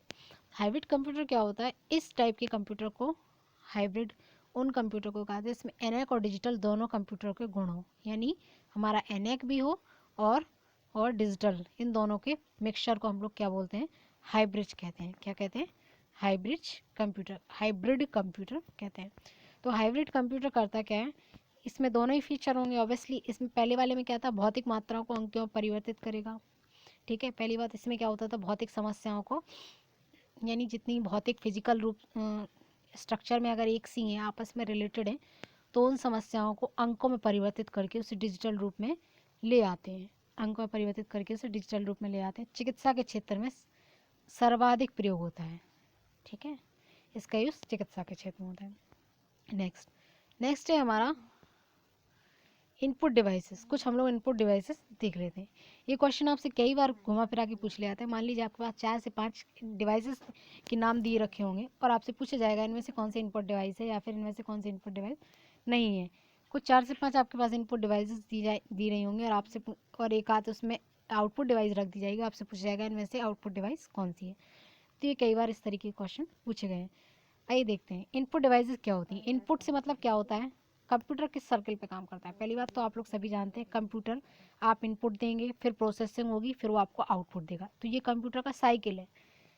हाइब्रिड कंप्यूटर क्या होता है, इस टाइप के कंप्यूटर को हाइब्रिड उन कंप्यूटर को कहते हैं इसमें एनएक और डिजिटल दोनों कंप्यूटर के गुण हो, यानी हमारा एनएक भी हो और डिजिटल, इन दोनों के मिक्सचर को हम लोग क्या बोलते हैं, हाइब्रिड कहते हैं। क्या कहते हैं, हाइब्रिड कंप्यूटर, हाइब्रिड कंप्यूटर कहते हैं। तो हाइब्रिड कंप्यूटर करता क्या है, इसमें दोनों ही फीचर होंगे ऑब्वियसली। इसमें पहले वाले में क्या था, भौतिक मात्राओं को अंकों में परिवर्तित करेगा। ठीक है, पहली बात इसमें क्या होता था, भौतिक समस्याओं को, यानी जितनी भौतिक फिजिकल रूप स्ट्रक्चर में अगर एक सी हैं, आपस में रिलेटेड हैं, तो उन समस्याओं को अंकों में परिवर्तित करके उसे डिजिटल रूप में ले आते हैं। अंकों में परिवर्तित करके उसे डिजिटल रूप में ले आते हैं। चिकित्सा के क्षेत्र में सर्वाधिक प्रयोग होता है। ठीक है, इसका यूज़ चिकित्सा के क्षेत्र में होता है। नेक्स्ट है हमारा इनपुट डिवाइसेस। कुछ हम लोग इनपुट डिवाइसेस देख लेते हैं। ये क्वेश्चन आपसे कई बार घुमा फिरा के पूछ लिया जाता है। मान लीजिए आपके पास 4 से 5 डिवाइसेस के नाम दिए रखे होंगे और आपसे पूछा जाएगा इनमें से कौन से इनपुट डिवाइस है या फिर इनमें से कौन से इनपुट डिवाइस नहीं है। कुछ 4 से 5 आपके पास इनपुट डिवाइसेस दी रही होंगी और आपसे और एक आध उसमें आउटपुट डिवाइस रख दी जाएगी। आपसे पूछा जाएगा इनमें से आउटपुट डिवाइस कौन सी है। तो ये कई बार इस तरीके के क्वेश्चन पूछे गए हैं। आइए देखते हैं इनपुट डिवाइसेस क्या होती हैं। इनपुट से मतलब क्या होता है, कंप्यूटर किस सर्कल पे काम करता है। पहली बात तो आप लोग सभी जानते हैं कंप्यूटर, आप इनपुट देंगे, फिर प्रोसेसिंग होगी, फिर वो आपको आउटपुट देगा। तो ये कंप्यूटर का साइकिल है,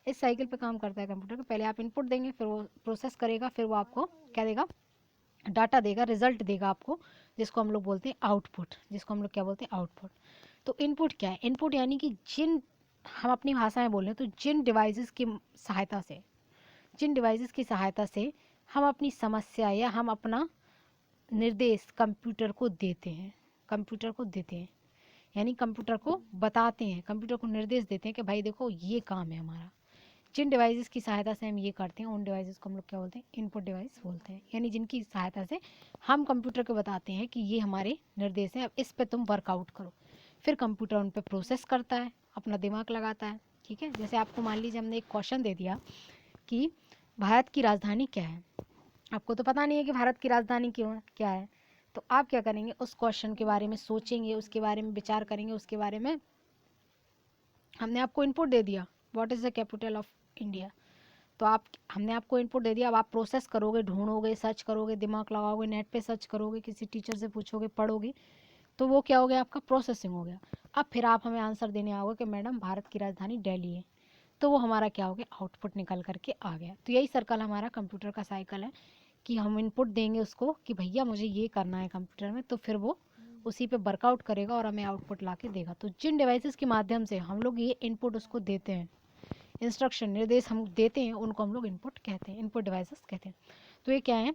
इस साइकिल पे काम करता है कंप्यूटर। पहले आप इनपुट देंगे, फिर वो प्रोसेस करेगा, फिर वो आपको क्या देगा, डाटा देगा, रिजल्ट देगा आपको, जिसको हम लोग बोलते हैं आउटपुट, जिसको हम लोग क्या बोलते हैं, आउटपुट। तो इनपुट क्या है, इनपुट यानी कि जिन, हम अपनी भाषा में बोल रहे हैं तो जिन डिवाइसेस की सहायता से, जिन डिवाइसेस की सहायता से हम अपनी समस्या या हम अपना निर्देश कंप्यूटर को देते हैं, कंप्यूटर को देते हैं, यानी कंप्यूटर को बताते हैं, कंप्यूटर को निर्देश देते हैं कि भाई देखो ये काम है हमारा। जिन डिवाइसेस की सहायता से हम ये करते हैं उन डिवाइसेस को हम लोग क्या बोलते हैं, इनपुट डिवाइस बोलते हैं। यानी जिनकी सहायता से हम कंप्यूटर को बताते हैं कि ये हमारे निर्देश हैं, अब इस पे तुम वर्कआउट करो। फिर कंप्यूटर उन पे प्रोसेस करता है, अपना दिमाग लगाता है। ठीक है, जैसे आपको मान लीजिए हमने एक क्वेश्चन दे दिया कि भारत की राजधानी क्या है, आपको तो पता नहीं है कि भारत की राजधानी क्यों है, क्या है, तो आप क्या करेंगे, उस क्वेश्चन के बारे में सोचेंगे, उसके बारे में विचार करेंगे, उसके बारे में हमने आपको इनपुट दे दिया, what is the capital of India. तो आप, हमने आपको इनपुट दे दिया, अब आप प्रोसेस करोगे, ढूंढोगे, सर्च करोगे, दिमाग लगाओगे, नेट पे सर्च करोगे, किसी टीचर से पूछोगे, पढ़ोगे, तो वो क्या हो गया, आपका प्रोसेसिंग हो गया। अब फिर आप हमें आंसर देने आओगे कि मैडम भारत की राजधानी दिल्ली है, तो वो हमारा क्या हो गया, आउटपुट निकल करके आ गया। तो यही सर्कल हमारा कंप्यूटर का साइकिल है कि हम इनपुट देंगे उसको कि भैया मुझे ये करना है कंप्यूटर में, तो फिर वो उसी पे वर्कआउट करेगा और हमें आउटपुट ला के देगा। तो जिन डिवाइसेस के माध्यम से हम लोग ये इनपुट उसको देते हैं, इंस्ट्रक्शन, निर्देश हम देते हैं, उनको हम लोग इनपुट कहते हैं, इनपुट डिवाइसेस कहते हैं। तो ये क्या है,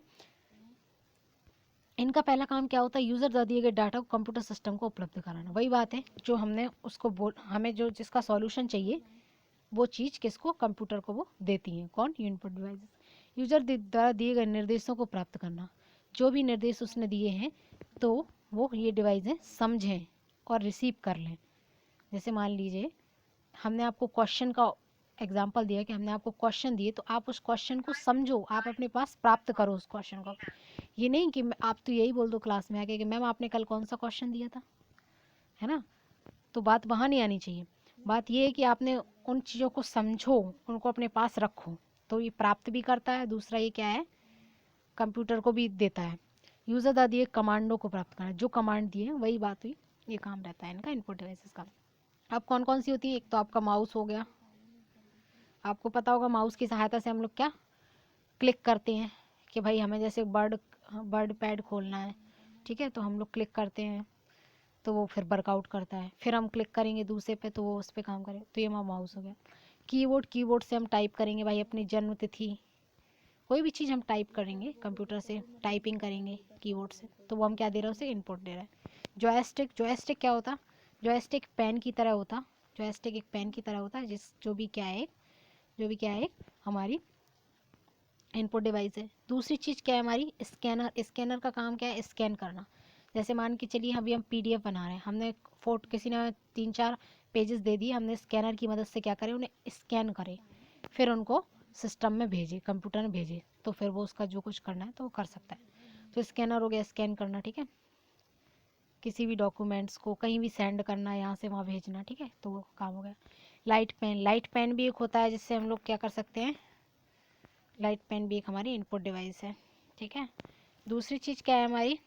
इनका पहला काम क्या होता है, यूज़र द्वारा दिए गए डाटा को कंप्यूटर सिस्टम को उपलब्ध कराना। वही बात है जो हमने उसको हमें जो जिसका सॉल्यूशन चाहिए वो चीज़ किसको, कंप्यूटर को वो देती हैं। कौन, इनपुट डिवाइसेस। यूज़र द्वारा दिए गए निर्देशों को प्राप्त करना, जो भी निर्देश उसने दिए हैं तो वो ये डिवाइसें समझें और रिसीव कर लें। जैसे मान लीजिए हमने आपको क्वेश्चन का एग्जाम्पल दिया कि हमने आपको क्वेश्चन दिए, तो आप उस क्वेश्चन को समझो, आप अपने पास प्राप्त करो उस क्वेश्चन को। ये नहीं कि आप तो यही बोल दो क्लास में आके कि मैम आपने कल कौन सा क्वेश्चन दिया था, है ना, तो बात वहाँ नहीं आनी चाहिए। बात ये है कि आपने उन चीज़ों को समझो, उनको अपने पास रखो, तो ये प्राप्त भी करता है। दूसरा ये क्या है, कंप्यूटर को भी देता है। यूज़र द्वारा दिए कमांडों को प्राप्त करना, जो कमांड दिए हैं वही बात हुई, ये काम रहता है इनका, इनपुट डिवाइसेस का। अब कौन कौन सी होती है, एक तो आपका माउस हो गया, आपको पता होगा माउस की सहायता से हम लोग क्या क्लिक करते हैं कि भाई हमें जैसे वर्ड वर्ड पैड खोलना है, ठीक है, तो हम लोग क्लिक करते हैं तो वो फिर वर्कआउट करता है। फिर हम क्लिक करेंगे दूसरे पे तो वो उस पर काम करे, तो ये हमारा माउस हो गया। कीबोर्ड, कीबोर्ड से हम टाइप करेंगे भाई अपनी जन्म तिथि, कोई भी चीज़ हम टाइप करेंगे कंप्यूटर से, टाइपिंग करेंगे कीबोर्ड से, तो वो हम क्या दे रहे हैं, उसे इनपुट दे रहे हैं। जॉयस्टिक, जॉयस्टिक क्या होता, जॉयस्टिक पेन की तरह होता, जॉयस्टिक एक पेन की तरह होता है, जिस जो भी क्या है हमारी इनपुट डिवाइस है। दूसरी चीज़ क्या है हमारी, स्कैनर। स्कैनर का काम क्या है, स्कैन करना। जैसे मान के चलिए अभी हम पीडीएफ बना रहे हैं, हमने फोटो, किसी ने 3-4 पेजेस दे दिए, हमने स्कैनर की मदद से क्या करें, उन्हें स्कैन करें, फिर उनको सिस्टम में भेजे, कंप्यूटर में भेजे, तो फिर वो उसका जो कुछ करना है तो वो कर सकता है। तो स्कैनर हो गया, स्कैन करना, ठीक है, किसी भी डॉक्यूमेंट्स को कहीं भी सेंड करना, यहाँ से वहाँ भेजना, ठीक है, तो वो काम हो गया। लाइट पेन, लाइट पेन भी एक होता है जिससे हम लोग क्या कर सकते हैं, लाइट पेन भी एक हमारी इनपुट डिवाइस है, ठीक है। दूसरी चीज़ क्या है हमारी,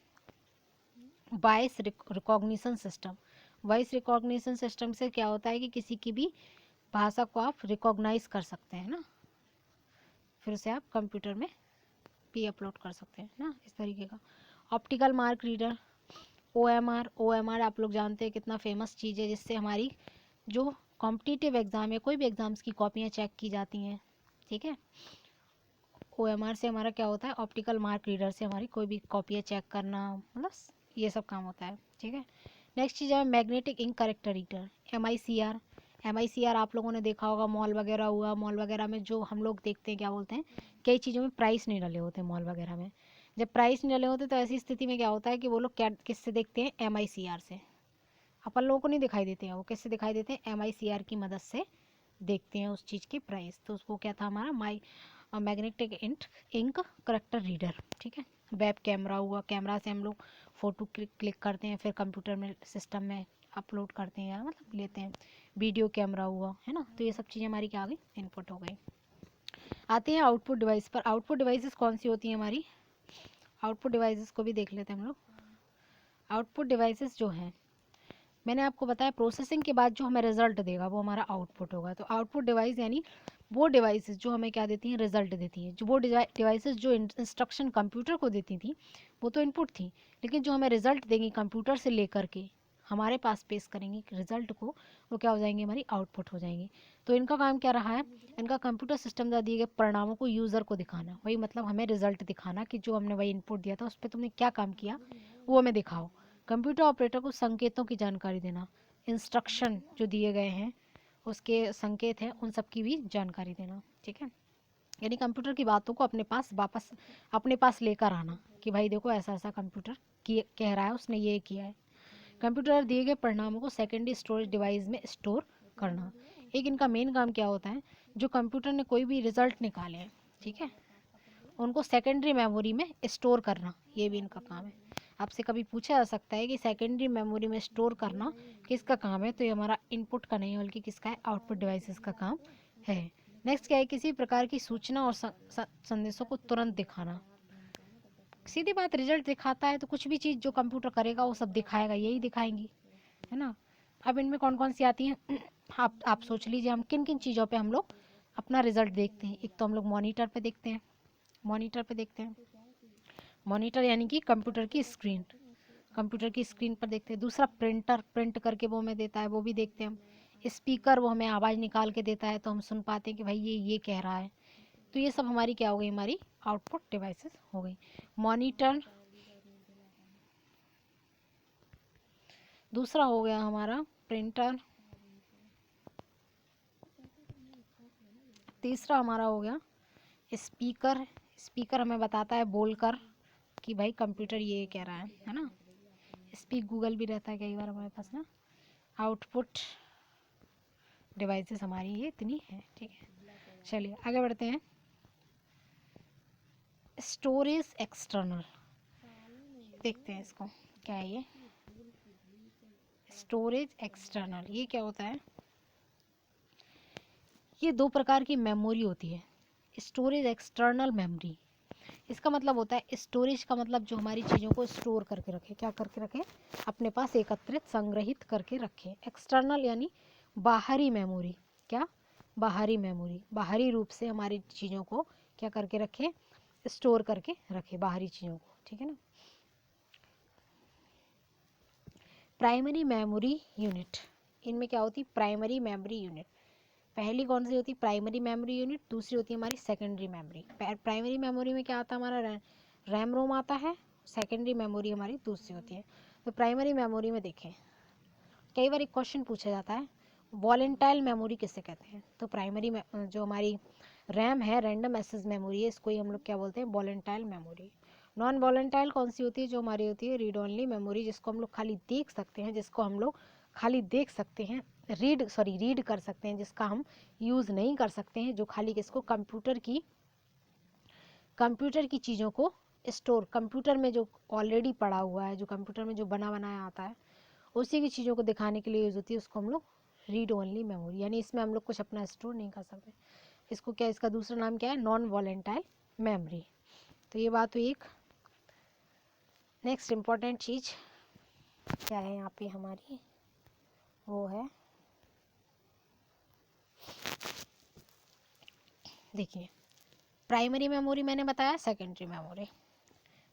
voice recognition system. Voice recognition system से क्या होता है कि किसी की भी भाषा को आप रिकॉग्नाइज कर सकते हैं ना, फिर उसे आप कंप्यूटर में भी अपलोड कर सकते हैं ना, इस तरीके का। Optical mark reader, OMR, OMR आप लोग जानते हैं कितना फेमस चीज़ है, जिससे हमारी जो कॉम्पिटिटिव एग्ज़ाम है, कोई भी एग्ज़ाम्स की कॉपियाँ चेक की जाती हैं, ठीक है। ओएमआर से हमारा क्या होता है, ऑप्टिकल मार्क रीडर से हमारी कोई भी कॉपियाँ चेक करना, मतलब ये सब काम होता है, ठीक है। नेक्स्ट चीज़ है magnetic ink character reader, MICR। MICR आप लोगों ने देखा होगा, मॉल वगैरह हुआ, मॉल वगैरह में जो हम लोग देखते हैं, क्या बोलते हैं, कई चीज़ों में प्राइस नहीं डले होते मॉल वगैरह में। जब प्राइस नहीं डले होते तो ऐसी स्थिति में क्या होता है कि वो लोग क्या किससे देखते हैं, MICR से। अपन लोगों को नहीं दिखाई देते हैं, वो किससे दिखाई देते हैं, MICR की मदद से देखते हैं उस चीज़ की प्राइस। तो उसको क्या था हमारा, मैग्नेटिक इंक करेक्टर रीडर, ठीक है। वेब कैमरा हुआ, कैमरा से हम लोग फ़ोटो क्लिक करते हैं, फिर कंप्यूटर में सिस्टम में अपलोड करते हैं या मतलब लेते हैं। वीडियो कैमरा हुआ, है ना, तो ये सब चीज़ें हमारी क्या आ गई, इनपुट हो गई। आते हैं आउटपुट डिवाइस पर। आउटपुट डिवाइसेस कौन सी होती हैं हमारी, आउटपुट डिवाइसेस को भी देख लेते हैं हम लोग। आउटपुट डिवाइसेस जो हैं, मैंने आपको बताया प्रोसेसिंग के बाद जो हमें रिजल्ट देगा वो हमारा आउटपुट होगा। तो आउटपुट डिवाइस यानी वो डिवाइसेस जो हमें क्या देती हैं, रिजल्ट देती हैं। जो वो डिवाइसेस जो इंस्ट्रक्शन कंप्यूटर को देती थी वो तो इनपुट थी, लेकिन जो हमें रिजल्ट देंगी कंप्यूटर से लेकर के हमारे पास पेश करेंगे रिजल्ट को, वो क्या हो जाएंगे, हमारी आउटपुट हो जाएंगी। तो इनका काम क्या रहा है, इनका कंप्यूटर सिस्टम द्वारा दिए गए परिणामों को यूज़र को दिखाना। वही मतलब हमें रिजल्ट दिखाना कि जो हमने वही इनपुट दिया था उस पर तुमने क्या काम किया वो हमें दिखाओ। कंप्यूटर ऑपरेटर को संकेतों की जानकारी देना, इंस्ट्रक्शन जो दिए गए हैं उसके संकेत हैं उन सब की भी जानकारी देना। ठीक है, यानी कंप्यूटर की बातों को अपने पास वापस अपने पास लेकर आना कि भाई देखो ऐसा ऐसा कंप्यूटर कह रहा है, उसने ये किया है। कंप्यूटर दिए गए परिणामों को सेकेंडरी स्टोरेज डिवाइस में स्टोर करना। एक इनका मेन काम क्या होता है, जो कंप्यूटर ने कोई भी रिजल्ट निकाले हैं, ठीक है, उनको सेकेंडरी मेमोरी में स्टोर करना, ये भी इनका काम है। आपसे कभी पूछा जा सकता है कि सेकेंडरी मेमोरी में स्टोर करना किसका काम है, तो ये हमारा इनपुट का नहीं बल्कि किसका है, आउटपुट डिवाइसेस का काम है। नेक्स्ट क्या है, किसी प्रकार की सूचना और संदेशों को तुरंत दिखाना। सीधी बात, रिजल्ट दिखाता है तो कुछ भी चीज़ जो कंप्यूटर करेगा वो सब दिखाएगा, यही दिखाएंगी, है ना। अब इनमें कौन कौन सी आती हैं आप सोच लीजिए, हम किन किन चीज़ों पे हम लोग अपना रिजल्ट देखते हैं। एक तो हम लोग मॉनिटर पे देखते हैं, मॉनिटर पे देखते हैं, मॉनिटर यानी कि कंप्यूटर की स्क्रीन, कंप्यूटर की स्क्रीन पर देखते हैं। दूसरा प्रिंटर, प्रिंट करके वो हमें देता है, वो भी देखते हैं हम। स्पीकर, वो हमें आवाज़ निकाल के देता है तो हम सुन पाते हैं कि भाई ये कह रहा है। तो ये सब हमारी क्या हो गई, हमारी आउटपुट डिवाइसेस हो गई। मॉनिटर, दूसरा हो गया हमारा प्रिंटर, तीसरा हमारा हो गया स्पीकर। स्पीकर हमें बताता है बोलकर कि भाई कंप्यूटर ये कह रहा है ना। स्पीक गूगल भी रहता है कई बार हमारे पास ना। आउटपुट डिवाइसेस हमारी ये इतनी है, ठीक है। चलिए आगे बढ़ते हैं। स्टोरेज एक्सटर्नल, देखते हैं इसको क्या है ये स्टोरेज एक्सटर्नल। ये क्या होता है, ये दो प्रकार की मेमोरी होती है। स्टोरेज एक्सटर्नल मेमोरी, इसका मतलब होता है स्टोरेज का मतलब जो हमारी चीज़ों को स्टोर करके रखे, क्या करके रखे, अपने पास एकत्रित संग्रहित करके रखे। एक्सटर्नल यानी बाहरी मेमोरी, क्या, बाहरी मेमोरी, बाहरी रूप से हमारी चीज़ों को क्या करके रखे, स्टोर करके रखे, बाहरी चीज़ों को, ठीक है ना। प्राइमरी मेमोरी यूनिट, इनमें क्या होती है, प्राइमरी मेमोरी यूनिट। पहली कौन सी होती है, प्राइमरी मेमोरी यूनिट। दूसरी होती है हमारी सेकेंडरी मेमोरी। प्राइमरी मेमोरी में क्या आता है, हमारा रैम रोम आता है। सेकेंडरी मेमोरी हमारी दूसरी होती है। तो प्राइमरी मेमोरी में देखें, कई बार एक क्वेश्चन पूछा जाता है, वॉलेंटाइल मेमोरी किसे कहते हैं। तो प्राइमरी में जो हमारी रैम है, रैंडम एक्सेस मेमोरी है, इसको ही हम लोग क्या बोलते हैं, वॉलेंटाइल मेमोरी। नॉन वॉलेंटाइल कौन सी होती है, जो हमारी होती है रीड ओनली मेमोरी, जिसको हम लोग खाली देख सकते हैं, जिसको हम लोग खाली देख सकते हैं, रीड कर सकते हैं, जिसका हम यूज़ नहीं कर सकते हैं, जो खाली किसको, कंप्यूटर की चीज़ों को स्टोर, कंप्यूटर में जो ऑलरेडी पड़ा हुआ है, जो कंप्यूटर में जो बना बनाया आता है उसी की चीज़ों को दिखाने के लिए यूज़ होती है, उसको हम लोग रीड ओनली मेमोरी, यानी इसमें हम लोग कुछ अपना स्टोर नहीं कर सकते। इसको क्या, इसका दूसरा नाम क्या है, नॉन वॉलेंटाइल मेमोरी। तो ये बात हुई एक। नेक्स्ट इम्पॉर्टेंट चीज़ क्या है यहाँ पे हमारी, वो है, देखिए प्राइमरी मेमोरी मैंने बताया, सेकेंडरी मेमोरी।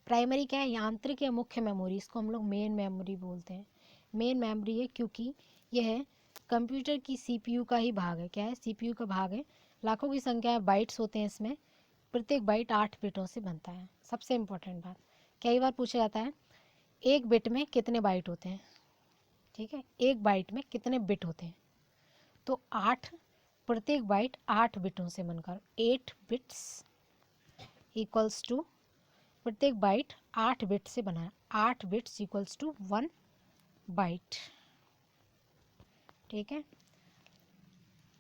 प्राइमरी क्या है, यांत्रिक या मुख्य मेमोरी, इसको हम लोग मेन मेमोरी बोलते हैं। मेन मेमोरी है क्योंकि यह कंप्यूटर की सीपीयू का ही भाग है। क्या है, सीपीयू का भाग है। लाखों की संख्या में बाइट्स होते हैं इसमें, प्रत्येक बाइट 8 बिटों से बनता है। सबसे इम्पोर्टेंट बात, कई बार पूछा जाता है एक बिट में कितने बाइट होते हैं, ठीक है, एक बाइट में कितने बिट होते हैं, तो 8, प्रत्येक बाइट 8 बिटों से बनकर 8 बिट्स इक्वल्स टू, प्रत्येक बाइट 8 बिट से बना है, 8 बिट्स इक्वल्स टू 1 बाइट, ठीक है।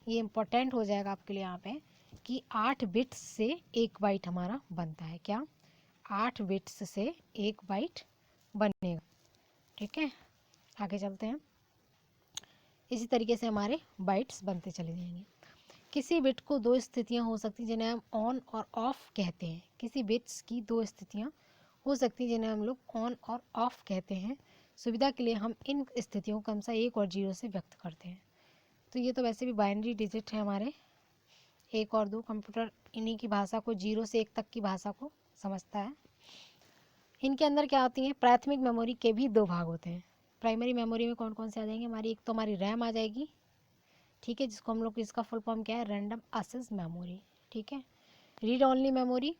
ये इम्पोर्टेंट हो जाएगा आपके लिए यहाँ पे कि 8 बिट्स से एक बाइट हमारा बनता है, क्या, 8 बिट्स से एक बाइट बनेगा, ठीक है। आगे चलते हैं, इसी तरीके से हमारे बाइट्स बनते चले जाएंगे। किसी बिट को दो स्थितियां हो सकती हैं जिन्हें हम ऑन और ऑफ कहते हैं। किसी बिट्स की दो स्थितियां हो सकती हैं जिन्हें हम लोग ऑन और ऑफ कहते हैं। सुविधा के लिए हम इन स्थितियों को क्रमशः 1 और 0 से व्यक्त करते हैं। तो ये तो वैसे भी बाइनरी डिजिट है हमारे, 1 और 2। कंप्यूटर इन्हीं की भाषा को 0 से 1 तक की भाषा को समझता है। इनके अंदर क्या होती है, प्राथमिक मेमोरी के भी 2 भाग होते हैं। प्राइमरी मेमोरी में कौन कौन से आ जाएंगे हमारी, एक तो हमारी रैम आ जाएगी, ठीक है, जिसको हम लोग, इसका फुल फॉर्म क्या है, रैंडम एक्सेस मेमोरी, ठीक है। रीड ओनली मेमोरी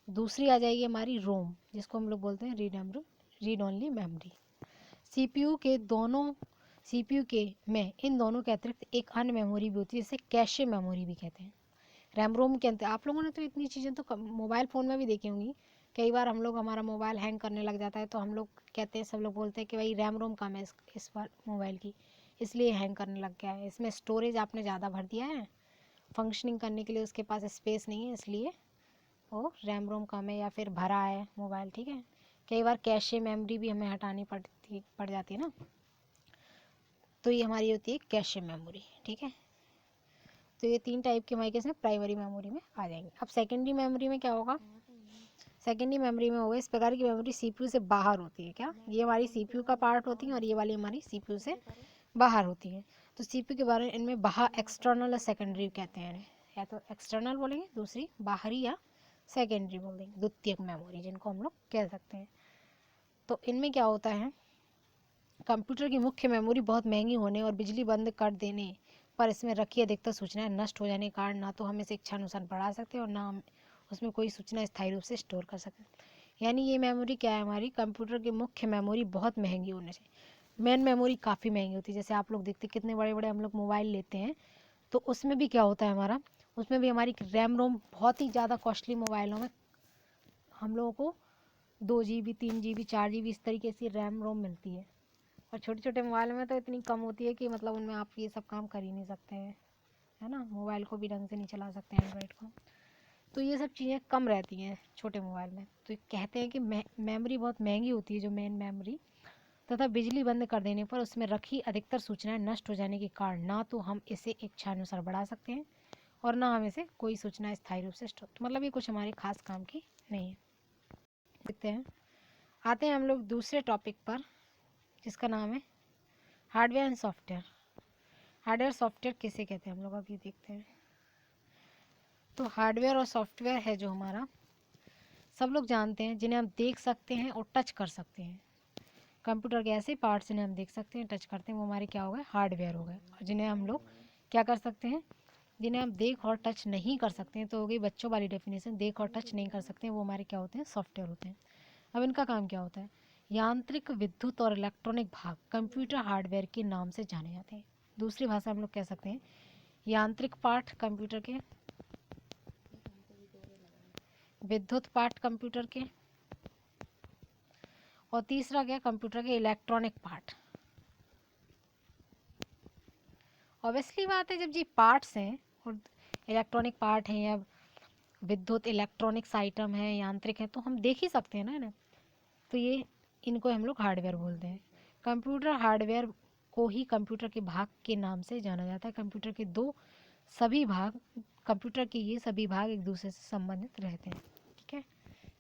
दूसरी आ जाएगी हमारी रोम, जिसको हम लोग बोलते हैं रीड ओनली मेमोरी। सीपीयू के दोनों सीपीयू के में इन दोनों के अतिरिक्त एक अन्य मेमोरी भी होती है, जिसे कैशे मेमोरी भी कहते हैं। रैम रोम के अंदर आप लोगों ने तो इतनी चीज़ें तो मोबाइल फ़ोन में भी देखी होंगी। कई बार हम लोग, हमारा मोबाइल हैंग करने लग जाता है तो हम लोग कहते हैं, सब लोग बोलते हैं कि भाई रैम रोम कम है इस बार मोबाइल की, इसलिए हैंग करने लग गया है, इसमें स्टोरेज आपने ज़्यादा भर दिया है, फंक्शनिंग करने के लिए उसके पास स्पेस नहीं है, इसलिए वो रैम रोम कम है या फिर भरा है मोबाइल, ठीक है। कई बार कैशे मेमोरी भी हमें हटानी पड़ जाती है ना, तो ये हमारी होती है कैशे मेमोरी, ठीक है। तो ये 3 टाइप के हमारे केस प्राइमरी मेमोरी में आ जाएंगे। अब सेकेंडरी मेमोरी में क्या होगा, सेकेंडरी मेमोरी में होगा, इस प्रकार की मेमोरी सीपीयू से बाहर होती है। क्या, ये हमारी सीपीयू का पार्ट होती है और ये वाली हमारी सीपीयू से बाहर होती है। तो सीपीयू के बारे में इनमें बाहर एक्सटर्नल या सेकेंडरी कहते हैं, या तो एक्सटर्नल बोलेंगे, दूसरी बाहरी या सेकेंडरी बोल देंगे, द्वितीयक मेमोरी जिनको हम लोग कह सकते हैं। तो इनमें क्या होता है, कंप्यूटर की मुख्य मेमोरी बहुत महंगी होने और बिजली बंद कर देने पर इसमें रखी अधिकतर सूचनाएं नष्ट हो जाने के कारण ना तो हम इसे इच्छानुसार बढ़ा सकते हैं और ना हम उसमें कोई सूचना स्थायी रूप से स्टोर कर सकते हैं। यानी ये मेमोरी क्या है, हमारी कंप्यूटर की मुख्य मेमोरी बहुत महंगी होने से, मेन मेमोरी काफ़ी महंगी होती है। जैसे आप लोग देखते कितने बड़े बड़े हम लोग मोबाइल लेते हैं, तो उसमें भी क्या होता है हमारा, उसमें भी हमारी रैम रोम, बहुत ही ज़्यादा कॉस्टली मोबाइलों में हम लोगों को 2 GB 3 GB 4 GB इस तरीके से रैम रोम मिलती है, और छोटे छोटे मोबाइल में तो इतनी कम होती है कि मतलब उनमें आप ये सब काम कर ही नहीं सकते हैं, है ना, मोबाइल को भी ढंग से नहीं चला सकते हैं, एंड्रॉइड को। तो ये सब चीज़ें कम रहती हैं छोटे मोबाइल में। तो कहते हैं कि मेमोरी बहुत महंगी होती है, जो मेन मेमोरी, तथा बिजली बंद कर देने पर उसमें रखी अधिकतर सूचनाएं नष्ट हो जाने के कारण ना तो हम इसे इच्छानुसार बढ़ा सकते हैं और ना हम इसे कोई सूचना स्थायी रूप से स्टोर, मतलब ये कुछ हमारे खास काम की नहीं है। देखते हैं, आते हैं हम लोग दूसरे टॉपिक पर, जिसका नाम है hardware and software. Hardware software किसे कहते हैं हम लोग अभी देखते हैं। तो हार्डवेयर और सॉफ्टवेयर है जो हमारा, सब लोग जानते हैं, जिन्हें हम देख सकते हैं और टच कर सकते हैं। कंप्यूटर के ऐसे पार्ट्स जिन्हें हम देख सकते हैं, टच करते हैं, वो हमारे क्या हो गए, हार्डवेयर हो गए। और जिन्हें हम लोग क्या कर सकते हैं, जिन्हें हम देख और टच नहीं कर सकते हैं, तो हो गई बच्चों वाली डेफिनेशन, देख और टच नहीं कर सकते हैं, वो हमारे क्या होते हैं, सॉफ्टवेयर होते हैं। अब इनका काम क्या होता है, यांत्रिक, विद्युत और इलेक्ट्रॉनिक भाग कंप्यूटर हार्डवेयर के नाम से जाने जाते हैं। दूसरी भाषा हम लोग कह सकते हैं यांत्रिक पार्ट कंप्यूटर के, विद्युत पार्ट कंप्यूटर के, और तीसरा क्या, कंप्यूटर के इलेक्ट्रॉनिक पार्ट। ऑब्वियसली बात है, जब ये पार्ट्स हैं और इलेक्ट्रॉनिक पार्ट हैं या विद्युत इलेक्ट्रॉनिक्स आइटम है, यांत्रिक है, तो हम देख ही सकते हैं ना, तो ये इनको हम लोग हार्डवेयर बोलते हैं। कंप्यूटर हार्डवेयर को ही कंप्यूटर के भाग के नाम से जाना जाता है। कंप्यूटर के सभी भाग, कंप्यूटर के ये सभी भाग एक दूसरे से संबंधित रहते हैं, ठीक है,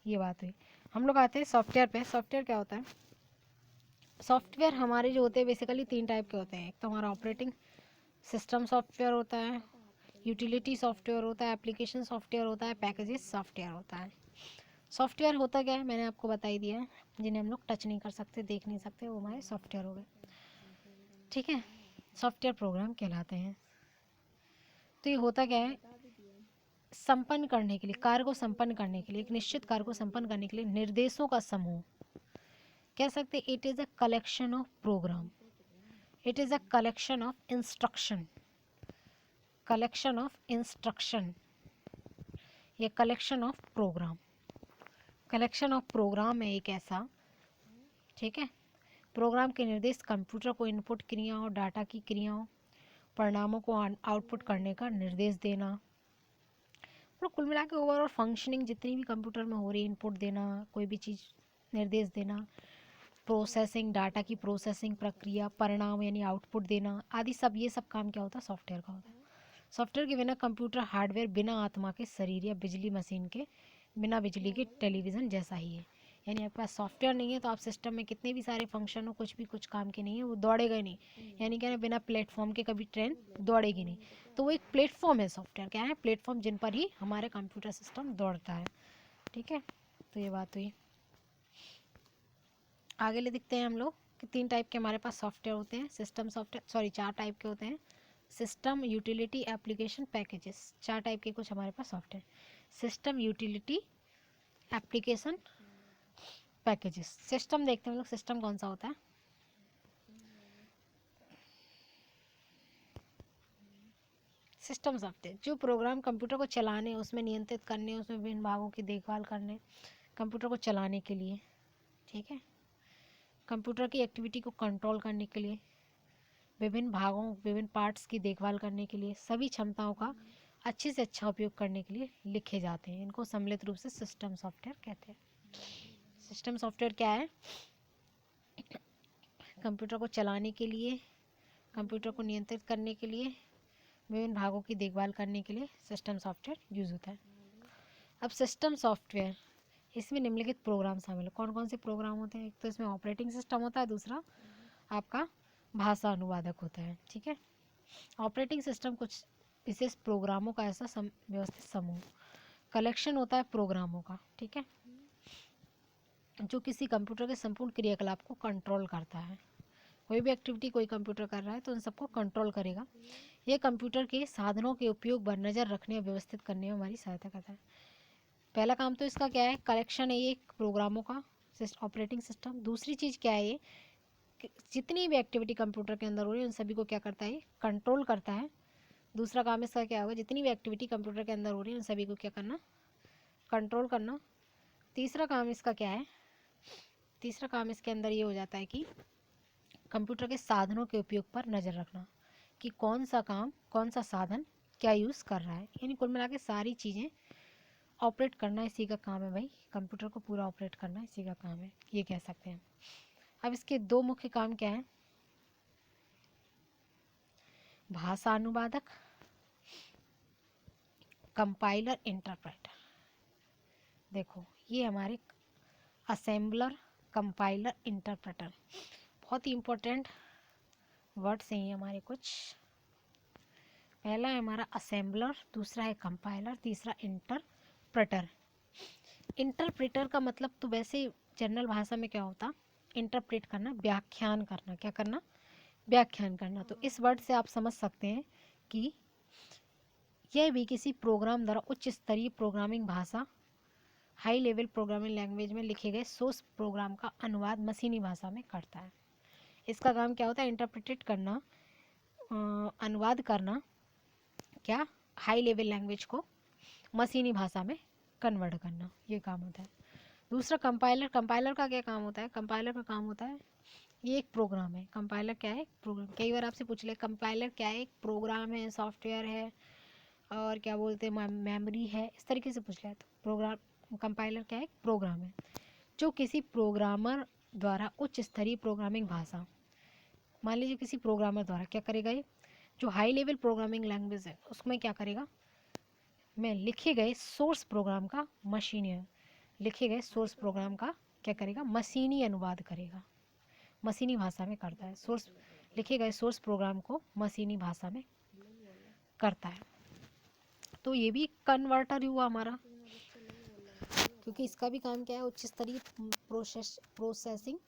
ये बात हुई। हम लोग आते हैं सॉफ्टवेयर पे। सॉफ्टवेयर क्या होता है, सॉफ्टवेयर हमारे जो होते हैं बेसिकली 3 टाइप के होते हैं। एक तो हमारा ऑपरेटिंग सिस्टम सॉफ्टवेयर होता है, यूटिलिटी सॉफ्टवेयर होता है, एप्लीकेशन सॉफ्टवेयर होता है, पैकेजेस सॉफ्टवेयर होता है। सॉफ्टवेयर होता क्या है, मैंने आपको बता ही दिया है, जिन्हें हम लोग टच नहीं कर सकते, देख नहीं सकते, वो हमारे सॉफ्टवेयर हो गए, ठीक है, सॉफ्टवेयर प्रोग्राम कहलाते हैं। तो ये होता क्या है, संपन्न करने के लिए, कार्य को संपन्न करने के लिए, एक निश्चित कार्य को संपन्न करने के लिए निर्देशों का समूह, कह सकते हैं it is a collection of program, it is a collection of instruction, collection of instruction या collection of program. Collection of program है एक ऐसा, ठीक है, प्रोग्राम के निर्देश कंप्यूटर को इनपुट क्रियाओं, डाटा की क्रियाओं, परिणामों को आउटपुट करने का निर्देश देना। तो कुल मिला के ओवरऑल फंक्शनिंग जितनी भी कंप्यूटर में हो रही है, इनपुट देना, कोई भी चीज़ निर्देश देना, प्रोसेसिंग, डाटा की प्रोसेसिंग प्रक्रिया, परिणाम यानी आउटपुट देना आदि, सब ये सब काम क्या होता है, सॉफ्टवेयर का होता है। सॉफ्टवेयर के बिना कंप्यूटर हार्डवेयर बिना आत्मा के शरीर या बिजली मशीन के बिना बिजली के टेलीविज़न जैसा ही है। यानी आपके पास सॉफ्टवेयर नहीं है तो आप सिस्टम में कितने भी सारे फंक्शन हो, कुछ भी कुछ काम के नहीं है, वो दौड़ेगा ही नहीं। यानी क्या है, बिना प्लेटफॉर्म के कभी ट्रेन दौड़ेगी नहीं। तो वो एक प्लेटफॉर्म है, सॉफ्टवेयर क्या है, प्लेटफॉर्म जिन पर ही हमारे कंप्यूटर सिस्टम दौड़ता है। ठीक है, तो ये बात हुई। आगे ले दिखते हैं हम लोग कि 3 टाइप के हमारे पास सॉफ्टवेयर होते हैं। सिस्टम सॉफ्टवेयर, सॉरी 4 टाइप के होते हैं। System, utility, application, packages, 4 type के कुछ हमारे पास software. System, utility, application, packages. System देखते हैं हम लोग, सिस्टम कौन सा होता है। सिस्टम सॉफ्टवेयर जो प्रोग्राम कंप्यूटर को चलाने, उसमें नियंत्रित करने, उसमें विभिन्न भागों की देखभाल करने, कंप्यूटर को चलाने के लिए, ठीक है, कंप्यूटर की एक्टिविटी को कंट्रोल करने के लिए, विभिन्न भागों, विभिन्न पार्ट्स की देखभाल करने के लिए, सभी क्षमताओं का अच्छे से अच्छा उपयोग करने के लिए लिखे जाते हैं। इनको सम्मिलित रूप से सिस्टम सॉफ्टवेयर कहते हैं। सिस्टम सॉफ्टवेयर क्या है, कंप्यूटर को चलाने के लिए, कंप्यूटर को नियंत्रित करने के लिए, विभिन्न भागों की देखभाल करने के लिए सिस्टम सॉफ्टवेयर यूज होता है। अब सिस्टम सॉफ्टवेयर, इसमें निम्नलिखित प्रोग्राम शामिल है। कौन कौन से प्रोग्राम होते हैं, एक तो इसमें ऑपरेटिंग सिस्टम होता है, दूसरा आपका भाषा अनुवादक होता है। ठीक है, ऑपरेटिंग सिस्टम कुछ विशेष प्रोग्रामों का ऐसा व्यवस्थित समूह, कलेक्शन होता है प्रोग्रामों का, ठीक है, जो किसी कंप्यूटर के संपूर्ण क्रियाकलाप को कंट्रोल करता है। कोई भी एक्टिविटी कोई कंप्यूटर कर रहा है तो उन सबको कंट्रोल करेगा। यह कंप्यूटर के साधनों के उपयोग पर नज़र रखने और व्यवस्थित करने में हमारी सहायता करता है। पहला काम तो इसका क्या है, कलेक्शन है ये प्रोग्रामों का, ऑपरेटिंग सिस्टम। दूसरी चीज़ क्या है, ये जितनी भी एक्टिविटी कंप्यूटर के अंदर हो रही है उन सभी को क्या करता है, कंट्रोल करता है। दूसरा काम इसका क्या होगा, जितनी भी एक्टिविटी कंप्यूटर के अंदर हो रही है उन सभी को क्या करना, कंट्रोल करना। तीसरा काम इसका क्या है, तीसरा काम इसके अंदर ये हो जाता है कि कंप्यूटर के साधनों के उपयोग पर नज़र रखना कि कौन सा काम, कौन सा साधन क्या यूज़ कर रहा है। यानी कुल मिला के सारी चीज़ें ऑपरेट करना इसी का काम है भाई, कंप्यूटर को पूरा ऑपरेट करना इसी का काम है, ये कह सकते हैं। अब इसके 2 मुख्य काम क्या हैं, भाषा अनुवादक, कंपाइलर, इंटरप्रेटर। देखो ये हमारे असेंबलर, कंपाइलर, इंटरप्रेटर, बहुत ही इम्पोर्टेंट वर्ड्स हैं ये हमारे कुछ। पहला है हमारा असेंबलर, दूसरा है कंपाइलर, तीसरा इंटरप्रेटर। इंटरप्रेटर का मतलब तो वैसे जनरल भाषा में क्या होता, इंटरप्रेट करना, व्याख्यान करना, क्या करना, व्याख्यान करना। तो इस वर्ड से आप समझ सकते हैं कि यह भी किसी प्रोग्राम द्वारा उच्च स्तरीय प्रोग्रामिंग भाषा, हाई लेवल प्रोग्रामिंग लैंग्वेज में लिखे गए सोर्स प्रोग्राम का अनुवाद मशीनी भाषा में करता है। इसका काम क्या होता है, इंटरप्रेटेड करना, अनुवाद करना, क्या, हाई लेवल लैंग्वेज को मशीनी भाषा में कन्वर्ट करना, ये काम होता है। दूसरा कंपाइलर, कंपाइलर का क्या काम होता है, कंपाइलर का काम होता है, ये एक प्रोग्राम है। कंपाइलर क्या है, प्रोग्राम। कई बार आपसे पूछ ले कंपाइलर क्या है, एक प्रोग्राम है, सॉफ्टवेयर है, और क्या बोलते हैं मेमोरी है, इस तरीके से पूछ लिया तो प्रोग्राम, कंपाइलर क्या है, प्रोग्राम है जो किसी प्रोग्रामर द्वारा उच्च स्तरीय प्रोग्रामिंग भाषा, मान लीजिए किसी प्रोग्रामर द्वारा क्या करेगा, ये जो हाई लेवल प्रोग्रामिंग लैंग्वेज है उसमें क्या करेगा, में लिखे गए सोर्स प्रोग्राम का मशीनी, लिखे गए सोर्स प्रोग्राम का क्या करेगा, मशीनी अनुवाद करेगा, मशीनी भाषा में करता है। सोर्स, लिखे गए सोर्स प्रोग्राम को मशीनी भाषा में करता है। तो ये भी कन्वर्टर हुआ हमारा, क्योंकि इसका भी काम क्या है, उच्च स्तरीय प्रोसेसिंग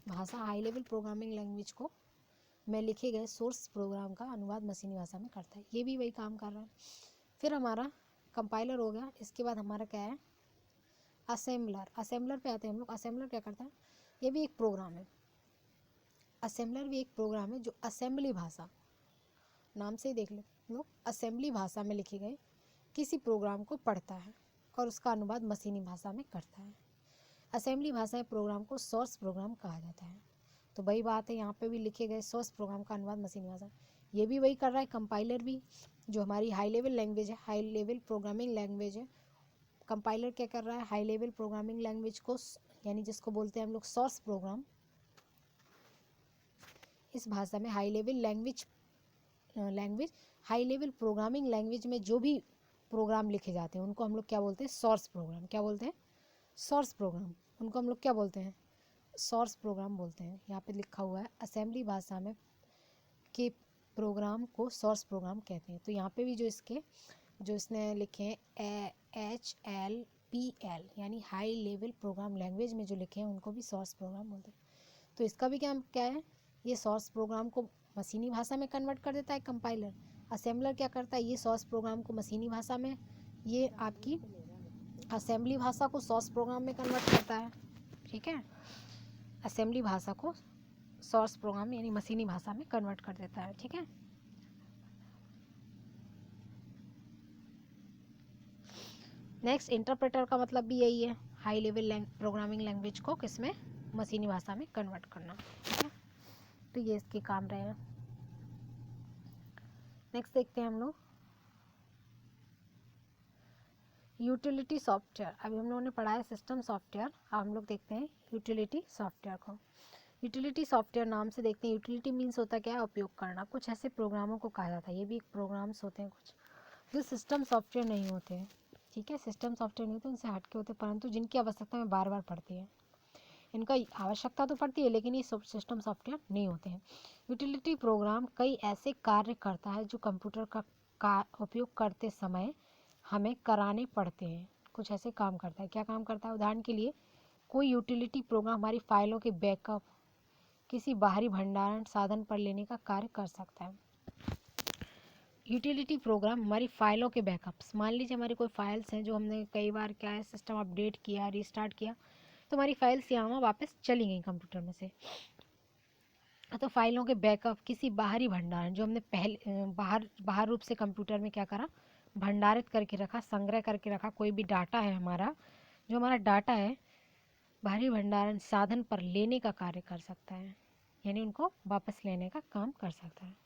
भाषा, हाई लेवल प्रोग्रामिंग लैंग्वेज को में लिखे गए सोर्स प्रोग्राम का अनुवाद मशीनी भाषा में करता है। ये भी वही काम कर रहा है। फिर हमारा कंपाइलर हो गया। इसके बाद हमारा क्या है, असेंबलर। असेंबलर पे आते हैं हम लोग। असेंबलर क्या करता है, ये भी एक प्रोग्राम है। असेंबलर भी एक प्रोग्राम है जो असेंबली भाषा, नाम से ही देख लो लोग, असेंबली भाषा में लिखे गए किसी प्रोग्राम को पढ़ता है और उसका अनुवाद मशीनी भाषा में करता है। असेंबली भाषा प्रोग्राम को सोर्स प्रोग्राम कहा जाता है। तो वही बात है, यहाँ पे भी लिखे गए सोर्स प्रोग्राम का अनुवाद मशीनी भाषा, ये भी वही कर रहा है। कंपाइलर भी, जो हमारी हाई लेवल लैंग्वेज है, हाई लेवल प्रोग्रामिंग लैंग्वेज है, कंपाइलर क्या कर रहा है, हाई लेवल प्रोग्रामिंग लैंग्वेज को, यानी जिसको बोलते हैं हम लोग सोर्स प्रोग्राम, इस भाषा में high level language high level programming language में जो भी प्रोग्राम लिखे जाते हैं उनको हम लोग क्या बोलते हैं, सोर्स प्रोग्राम। क्या बोलते हैं, सोर्स प्रोग्राम। उनको हम लोग क्या बोलते हैं, सोर्स प्रोग्राम बोलते हैं। यहाँ पे लिखा हुआ है असेंबली भाषा में के प्रोग्राम को सोर्स प्रोग्राम कहते हैं। तो यहाँ पे भी जो इसने लिखे हैं HLPL यानी हाई लेवल प्रोग्राम लैंग्वेज में जो लिखे हैं उनको भी सोर्स प्रोग्राम बोलते हैं। तो इसका भी क्या है, ये सोर्स प्रोग्राम को मशीनी भाषा में कन्वर्ट कर देता है कंपाइलर। असेंबलर क्या करता है, ये सोर्स प्रोग्राम को मशीनी भाषा में, ये आपकी असेंबली भाषा को सोर्स प्रोग्राम में कन्वर्ट करता है। ठीक है, असेंबली भाषा को सोर्स प्रोग्राम यानी मशीनी भाषा में कन्वर्ट कर देता है। ठीक है, नेक्स्ट इंटरप्रेटर का मतलब भी यही है, हाई लेवल प्रोग्रामिंग लैंग्वेज को किसमें, मशीनी भाषा में कन्वर्ट करना। ठीक है, तो ये इसके काम रहे हैं। नेक्स्ट देखते हैं हम लोग यूटिलिटी सॉफ्टवेयर। अभी हम लोगों ने पढ़ा है सिस्टम सॉफ्टवेयर, अब हम लोग देखते हैं यूटिलिटी सॉफ्टवेयर को। यूटिलिटी सॉफ्टवेयर नाम से देखते हैं, यूटिलिटी मीन्स होता क्या है, उपयोग करना। कुछ ऐसे प्रोग्रामों को कहा जाता है, ये भी एक प्रोग्राम्स होते हैं कुछ जो सिस्टम सॉफ्टवेयर नहीं होते हैं। ठीक है, सिस्टम सॉफ्टवेयर नहीं होते, उनसे हटके होते, परंतु जिनकी आवश्यकता में बार बार पड़ती है। इनका आवश्यकता तो पड़ती है लेकिन ये सिस्टम सॉफ्टवेयर नहीं होते हैं। यूटिलिटी प्रोग्राम कई ऐसे कार्य करता है जो कंप्यूटर का उपयोग करते समय हमें कराने पड़ते हैं। कुछ ऐसे काम करता है, क्या काम करता है, उदाहरण के लिए कोई यूटिलिटी प्रोग्राम हमारी फाइलों के बैकअप किसी बाहरी भंडारण साधन पर लेने का कार्य कर सकता है। यूटिलिटी प्रोग्राम हमारी फाइलों के बैकअप्स, मान लीजिए हमारी कोई फाइल्स हैं जो हमने कई बार क्या है सिस्टम अपडेट किया, रिस्टार्ट किया, तो हमारी फाइल्स यहाँ वापस चली गई कंप्यूटर में से। तो फाइलों के बैकअप किसी बाहरी भंडारण जो हमने पहले बाहर रूप से कंप्यूटर में क्या करा, भंडारित करके रखा, संग्रह करके रखा, कोई भी डाटा है हमारा, जो हमारा डाटा है बाहरी भंडारण साधन पर लेने का कार्य कर सकता है, यानी उनको वापस लेने का काम कर सकता है।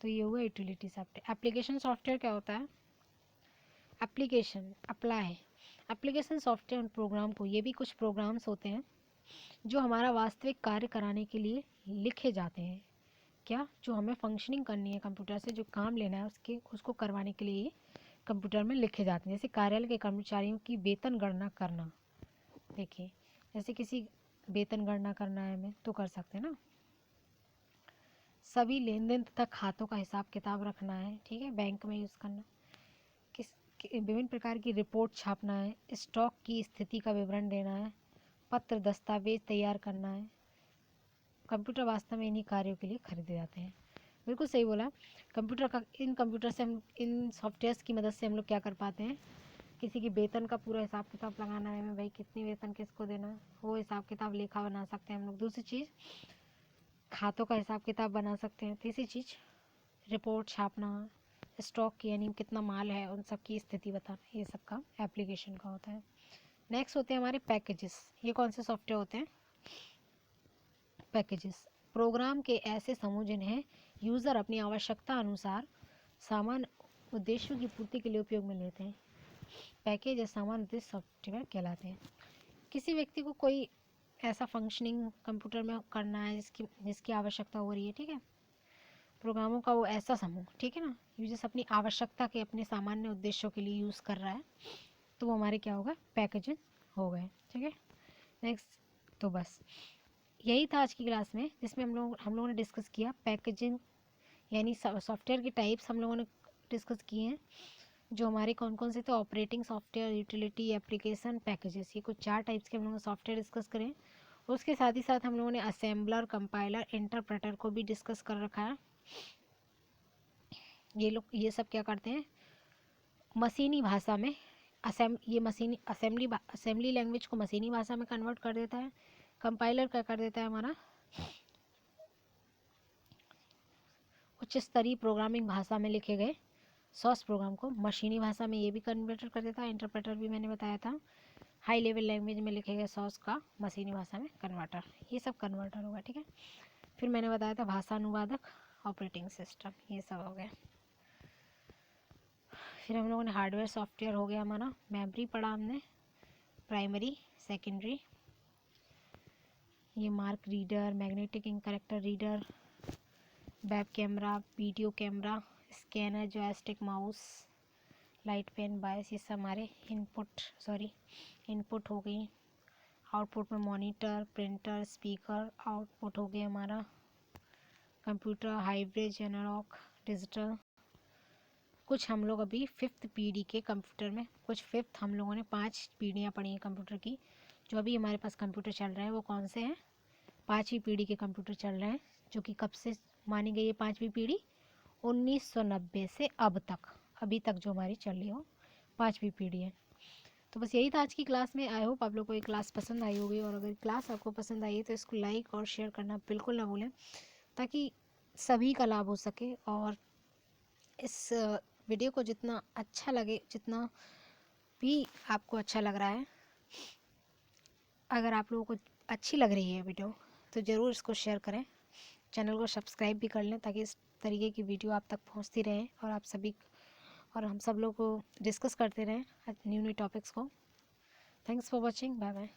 तो ये हुआ यूटिलिटी सॉफ्टवेयर। एप्लीकेशन सॉफ्टवेयर क्या होता है, application apply, application software program को, ये भी कुछ प्रोग्राम्स होते हैं जो हमारा वास्तविक कार्य कराने के लिए लिखे जाते हैं। क्या, जो हमें फंक्शनिंग करनी है कंप्यूटर से, जो काम लेना है उसको करवाने के लिए कंप्यूटर में लिखे जाते हैं। जैसे कार्यालय के कर्मचारियों की वेतन गणना करना, देखिए जैसे किसी वेतन गणना करना है हमें तो कर सकते हैं ना। सभी लेन देन तथा खातों का हिसाब किताब रखना है, ठीक है, बैंक में यूज़ करना। विभिन्न प्रकार की रिपोर्ट छापना है, स्टॉक की स्थिति का विवरण देना है, पत्र दस्तावेज तैयार करना है। कंप्यूटर वास्तव में इन्हीं कार्यों के लिए खरीदे जाते हैं। बिल्कुल सही बोला। कंप्यूटर से हम इन सॉफ्टवेयर्स की मदद से हम लोग क्या कर पाते हैं, किसी की वेतन का पूरा हिसाब किताब लगाना है, भाई कितनी वेतन किसको देना, वो हिसाब किताब लेखा बना सकते हैं हम लोग। दूसरी चीज़ खातों का हिसाब किताब बना सकते हैं। तीसरी चीज़ रिपोर्ट छापना, स्टॉक की यानी कितना माल है उन सब की स्थिति बताना, ये सब काम एप्लीकेशन का होता है। नेक्स्ट होते हैं हमारे पैकेजेस। ये कौन से सॉफ्टवेयर होते हैं, पैकेजेस प्रोग्राम के ऐसे समूह जिन्हें यूज़र अपनी आवश्यकता अनुसार सामान्य उद्देश्यों की पूर्ति के लिए उपयोग में लेते हैं। पैकेज या सामान्य उद्देश्य सॉफ्टवेयर कहलाते हैं। किसी व्यक्ति को कोई ऐसा फंक्शनिंग कंप्यूटर में करना है जिसकी आवश्यकता हो रही है, ठीक है, प्रोग्रामों का वो ऐसा समूह, ठीक है ना, यूजर्स अपनी आवश्यकता के अपने सामान्य उद्देश्यों के लिए यूज़ कर रहा है, तो वो हमारे क्या होगा, पैकेजिंग हो गए। ठीक है, नेक्स्ट। तो बस यही था आज की क्लास में, जिसमें हम लोगों ने डिस्कस किया पैकेजिंग यानी सॉफ्टवेयर के टाइप्स हम लोगों ने डिस्कस किए हैं, जो हमारे कौन कौन से थे, operating software, utility, application, packages. ये कुछ 4 टाइप्स के हम लोगों ने सॉफ्टवेयर डिस्कस करें। और उसके साथ ही साथ हम लोगों ने असेंबलर, कंपाइलर, इंटरप्रेटर को भी डिस्कस कर रखा है। ये सब क्या करते हैं, मशीनी भाषा में असेंबली लैंग्वेज को मशीनी भाषा में कन्वर्ट कर देता है। कंपाइलर क्या कर देता है, हमारा उच्च स्तरीय प्रोग्रामिंग भाषा में लिखे गए सोर्स प्रोग्राम को मशीनी भाषा में ये भी कन्वर्ट कर देता है। इंटरप्रेटर भी मैंने बताया था, हाई लेवल लैंग्वेज में लिखे गए सोर्स का मशीनी भाषा में कन्वर्टर, ये सब कन्वर्टर होगा। ठीक है, फिर मैंने बताया था भाषा अनुवादक, ऑपरेटिंग सिस्टम, ये सब हो गया। फिर हम लोगों ने हार्डवेयर सॉफ्टवेयर हो गया हमारा, मेमोरी पढ़ा हमने, प्राइमरी, सेकेंडरी, ये mark reader, magnetic ink character reader, web camera, video camera, scanner, joystick, mouse, light pen, बायस, ये सब हमारे इनपुट हो गई। आउटपुट में मॉनिटर, प्रिंटर, स्पीकर, आउटपुट हो गया हमारा कंप्यूटर, हाइब्रिड, एनालॉग, डिजिटल। कुछ हम लोग अभी 5th पीढ़ी के कंप्यूटर में, कुछ 5th हम लोगों ने 5 पीढ़ियाँ पढ़ी हैं कंप्यूटर की। जो अभी हमारे पास कंप्यूटर चल रहे हैं वो कौन से हैं? 5वीं पीढ़ी के कंप्यूटर चल रहे हैं, जो कि कब से मानी गई है 5वीं पीढ़ी? 1990 से अब तक, अभी तक जो हमारी चल रही हो 5वीं पीढ़ी है। तो बस यही था आज की क्लास में। आई होप आप लोग को ये क्लास पसंद आई होगी, और अगर क्लास आपको पसंद आई है तो इसको लाइक और शेयर करना बिल्कुल ना भूलें, ताकि सभी का लाभ हो सके। और इस वीडियो को जितना अच्छा लगे, जितना भी आपको अच्छा लग रहा है, अगर आप लोगों को अच्छी लग रही है वीडियो तो ज़रूर इसको शेयर करें, चैनल को सब्सक्राइब भी कर लें, ताकि इस तरीके की वीडियो आप तक पहुंचती रहे और आप सभी और हम सब लोग को डिस्कस करते रहें न्यू टॉपिक्स को। Thanks for watching, bye bye.